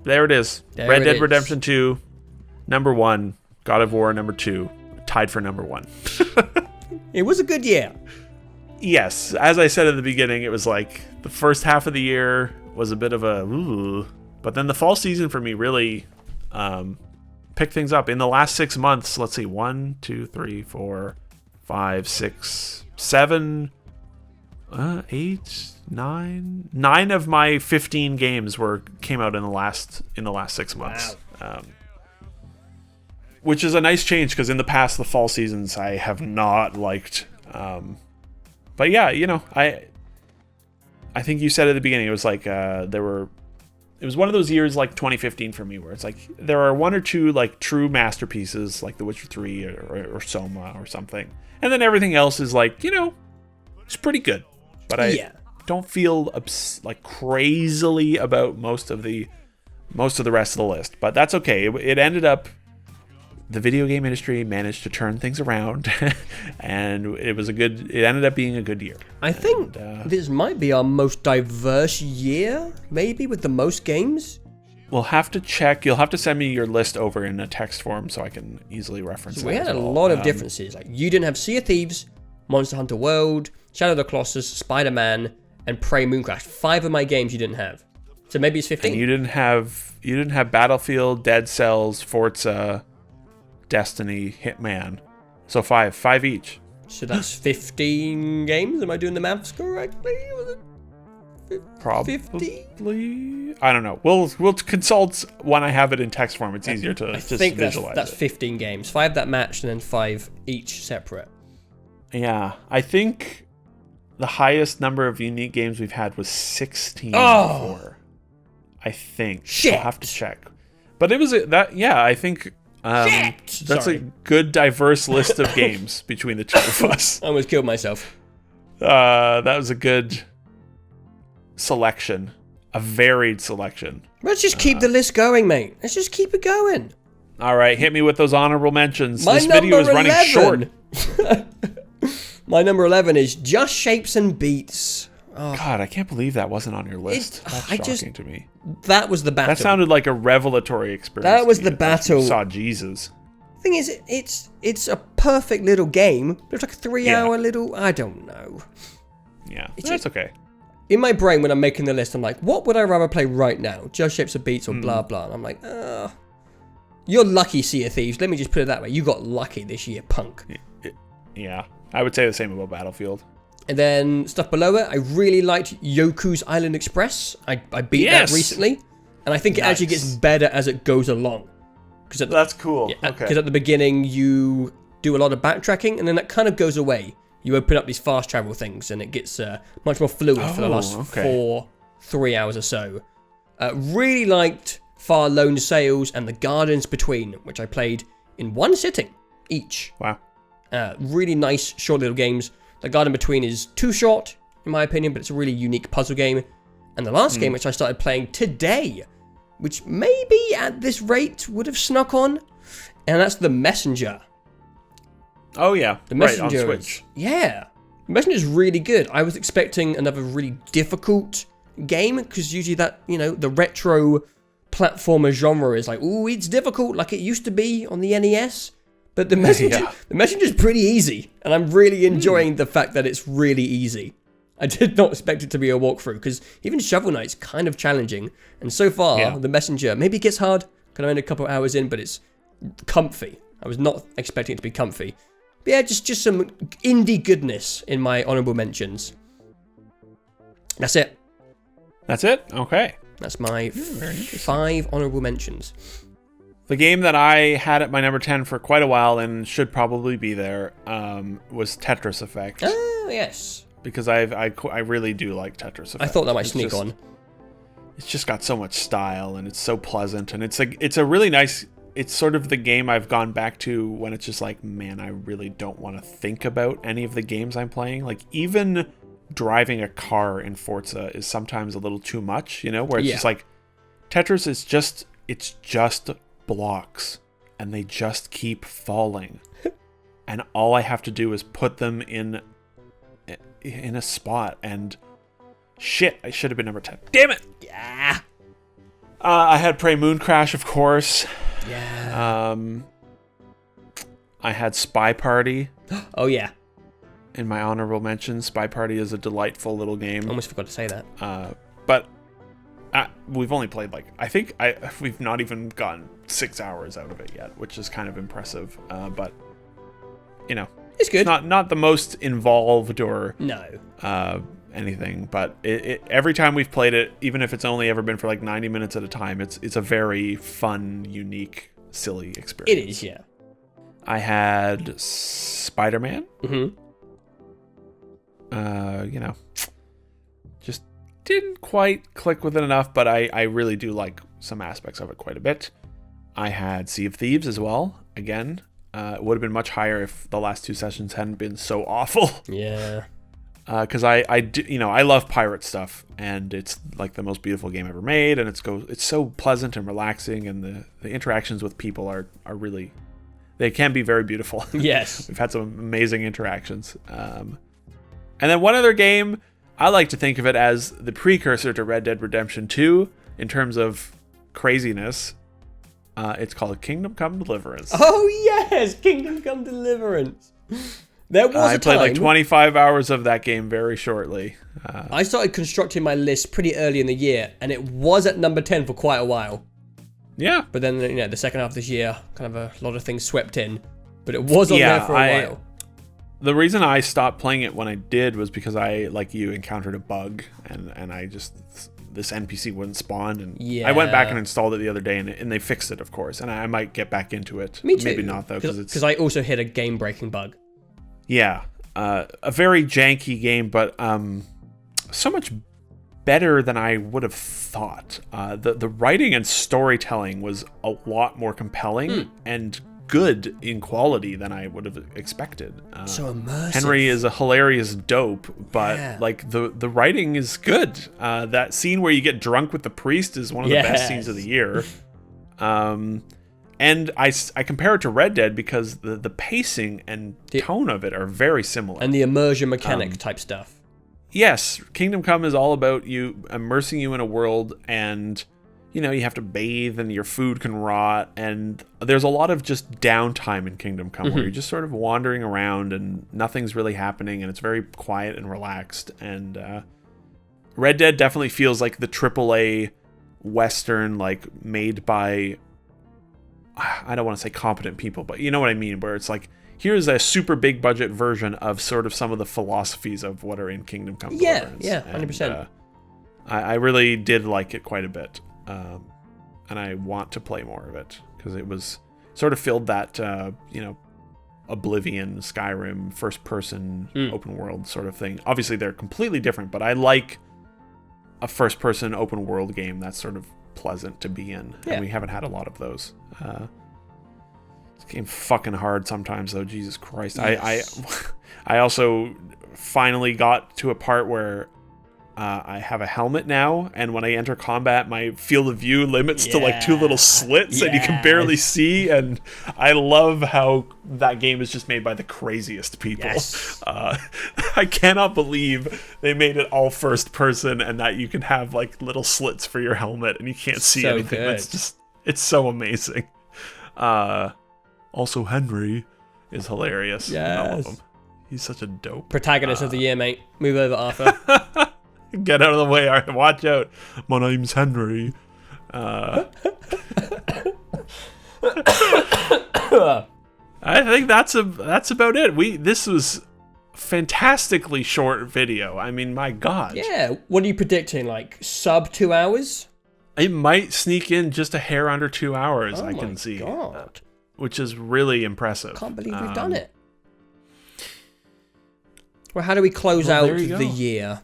There it is. Red Dead Redemption 2, number 1. God of War, number 2. Tied for number 1. It was a good year. Yes. As I said at the beginning, it was like the first half of the year was a bit of a ooh. But then the fall season for me really picked things up. In the last 6 months, let's see, 1, 2, 3, 4, 5, 6, 7, 8, 9 of my 15 games came out in the last 6 months. Wow. Which is a nice change, because in the past, the fall seasons I have not liked. But yeah, I think you said at the beginning, it was like it was one of those years like 2015 for me, where it's like there are 1 or 2 like true masterpieces, like The Witcher 3 or Soma or something, and then everything else is like, it's pretty good. But I don't feel like crazily about most of the rest of the list. But that's okay. It ended up, the video game industry managed to turn things around, and it ended up being a good year. I think this might be our most diverse year, maybe, with the most games. We'll have to check. You'll have to send me your list over in a text form so I can easily reference it. We had a lot of differences. Like, you didn't have Sea of Thieves, Monster Hunter World, Shadow of the Colossus, Spider-Man, and Prey Mooncrash. 5 of my games you didn't have. So maybe it's 15. And you didn't have Battlefield, Dead Cells, Forza, Destiny, Hitman. So 5 each. So that's 15 games. Am I doing the maths correctly? Was it Probably. 50? I don't know. We'll consult when I have it in text form. It's easier to just visualize. That's 15 games. 5 that matched, and then 5 each separate. Yeah, I think the highest number of unique games we've had was 16 before. I think. Shit. I'll have to check. But it was I think that's a good diverse list of games between the two of us. I almost killed myself. That was a good selection. A varied selection. Let's just keep the list going, mate. Let's just keep it going. All right, hit me with those honorable mentions. My This video is running 11. short. My number 11 is Just Shapes and Beats. God, I can't believe that wasn't on your list. That's shocking to me. That was the battle. That sounded like a revelatory experience. That was to the me. battle. You saw Jesus. Thing is, it's a perfect little game. It's like a 3-hour little. I don't know. Yeah, that's okay. In my brain, when I'm making the list, I'm like, what would I rather play right now? Just Shapes and Beats or blah blah. And I'm like, you're lucky, Sea of Thieves. Let me just put it that way. You got lucky this year, punk. Yeah, I would say the same about Battlefield. And then stuff below it, I really liked Yoku's Island Express. I beat that recently, and I think it actually gets better as it goes along. That's cool. Because at the beginning you do a lot of backtracking, and then that kind of goes away. You open up these fast travel things, and it gets much more fluid for the last 3 hours or so. Really liked Far Lone Sails and The Gardens Between, which I played in one sitting each. Wow. Really nice, short little games. The Garden Between is too short, in my opinion, but it's a really unique puzzle game. And the last game, which I started playing today, which maybe at this rate would have snuck on, and that's The Messenger. Oh, yeah. The Messenger. On Switch. Yeah. The Messenger is really good. I was expecting another really difficult game, because usually that, the retro platformer genre is like, ooh, it's difficult like it used to be on the NES. But the Messenger's pretty easy, and I'm really enjoying the fact that it's really easy. I did not expect it to be a walkthrough, because even Shovel Knight's kind of challenging, and so far, the Messenger, maybe it gets hard, kind of only a couple hours in, but it's comfy. I was not expecting it to be comfy. But yeah, just some indie goodness in my honorable mentions. That's it. That's it? Okay. That's my 5 honorable mentions. The game that I had at my number 10 for quite a while and should probably be there was Tetris Effect. Oh, yes. Because I really do like Tetris Effect. I thought that might sneak on. It's just got so much style, and it's so pleasant, and it's a really nice... It's sort of the game I've gone back to when it's just like, man, I really don't want to think about any of the games I'm playing. Like, even driving a car in Forza is sometimes a little too much, where it's just like, Tetris is just... It's just blocks, and they just keep falling, and all I have to do is put them in a spot, and shit, I should have been number 10. Damn it. Yeah. I had Prey Moon Crash, of course. Yeah. I had Spy Party. Oh yeah. In my honorable mention, Spy Party is a delightful little game. Almost forgot to say that. But we've only played we've not even gotten 6 hours out of it yet, which is kind of impressive. But it's good. It's not the most involved or anything, but it every time we've played it, even if it's only ever been for like 90 minutes at a time, it's a very fun, unique, silly experience. It is, yeah. I had Spider-Man. Mm-hmm. Just didn't quite click with it enough, but I really do like some aspects of it quite a bit. I had Sea of Thieves as well. Again, it would have been much higher if the last 2 sessions hadn't been so awful. Yeah. Because I love pirate stuff, and it's like the most beautiful game ever made, and it's so pleasant and relaxing, and the interactions with people are really, they can be very beautiful. Yes. We've had some amazing interactions. And then one other game, I like to think of it as the precursor to Red Dead Redemption 2 in terms of craziness. It's called Kingdom Come Deliverance. Oh yes, Kingdom Come Deliverance. There was I played like 25 hours of that game very shortly. I started constructing my list pretty early in the year, and it was at number 10 for quite a while. Yeah. But then, the second half of this year, kind of a lot of things swept in. But it was on there for a while. The reason I stopped playing it when I did was because I, like you, encountered a bug, and I just... this NPC wouldn't spawn, and I went back and installed it the other day, and they fixed it, of course, and I might get back into it. Me too. Maybe not, though, because I also hit a game-breaking bug. Yeah, a very janky game, but so much better than I would have thought. The writing and storytelling was a lot more compelling and good in quality than I would have expected. So immersive. Henry is a hilarious dope, but like the writing is good. That scene where you get drunk with the priest is one of the best scenes of the year. And I compare it to Red Dead because the pacing and tone of it are very similar. And the immersion mechanic type stuff. Yes, Kingdom Come is all about you immersing you in a world, and you have to bathe and your food can rot, and there's a lot of just downtime in Kingdom Come where you're just sort of wandering around and nothing's really happening, and it's very quiet and relaxed. And Red Dead definitely feels like the AAA Western, like made by, I don't want to say competent people, but you know what I mean, where it's like, here's a super big budget version of sort of some of the philosophies of what are in Kingdom Come Deliverance. Yeah, 100%. And, I really did like it quite a bit. And I want to play more of it because it was sort of filled that, Oblivion, Skyrim, first person, open world sort of thing. Obviously they're completely different, but I like a first person open world game that's sort of pleasant to be in. Yeah. And we haven't had a lot of those. This game fucking hard sometimes though, Jesus Christ. Yes. I also finally got to a part where I have a helmet now, and when I enter combat, my field of view limits to like 2 little slits, and you can barely see. And I love how that game is just made by the craziest people. Yes. I cannot believe they made it all first person, and that you can have like little slits for your helmet, and you can't see anything. Good. It's so amazing. Also, Henry is hilarious. Yes. I love him. He's such a dope protagonist of the year, mate. Move over, Arthur. Get out of the way, Arthur. Watch out. My name's Henry. I think that's about it. This was a fantastically short video. I mean, my God. Yeah. What are you predicting? Like sub 2 hours? It might sneak in just a hair under 2 hours. I can see. God. Which is really impressive. Can't believe we've done it. Well, how do we close out the year?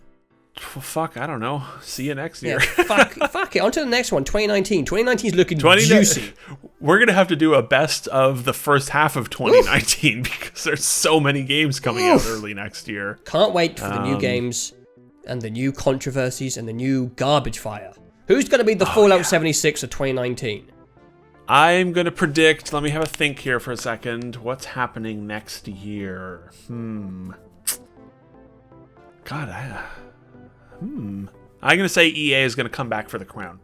Well, fuck, I don't know. See you next year. Yeah, fuck it. On to the next one, 2019. 2019 is looking juicy. We're going to have to do a best of the first half of 2019 because there's so many games coming out early next year. Can't wait for the new games and the new controversies and the new garbage fire. Who's going to be the Fallout 76 of 2019? I'm going to predict, let me have a think here for a second. What's happening next year? God, I'm going to say EA is going to come back for the crown.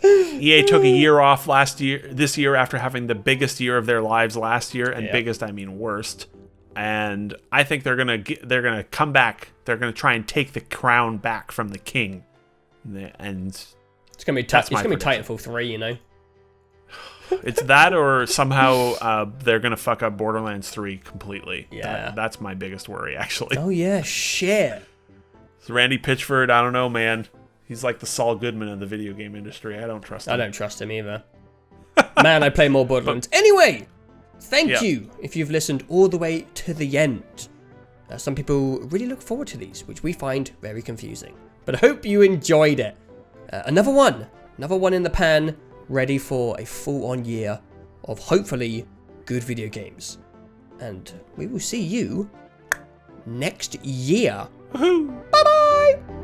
EA took a year off this year after having the biggest year of their lives last year, and biggest I mean worst. And I think they're going to come back. They're going to try and take the crown back from the king. And it's going to be Titanfall 3, you know. It's that, or somehow they're going to fuck up Borderlands 3 completely. Yeah. That's my biggest worry, actually. Oh, yeah, shit. So Randy Pitchford, I don't know, man. He's like the Saul Goodman of the video game industry. I don't trust him. I don't trust him either. Man, I play more Borderlands. Anyway, thank you if you've listened all the way to the end. Some people really look forward to these, which we find very confusing. But I hope you enjoyed it. Another one in the pan, ready for a full-on year of hopefully good video games. And we will see you next year. Woohoo! Bye-bye!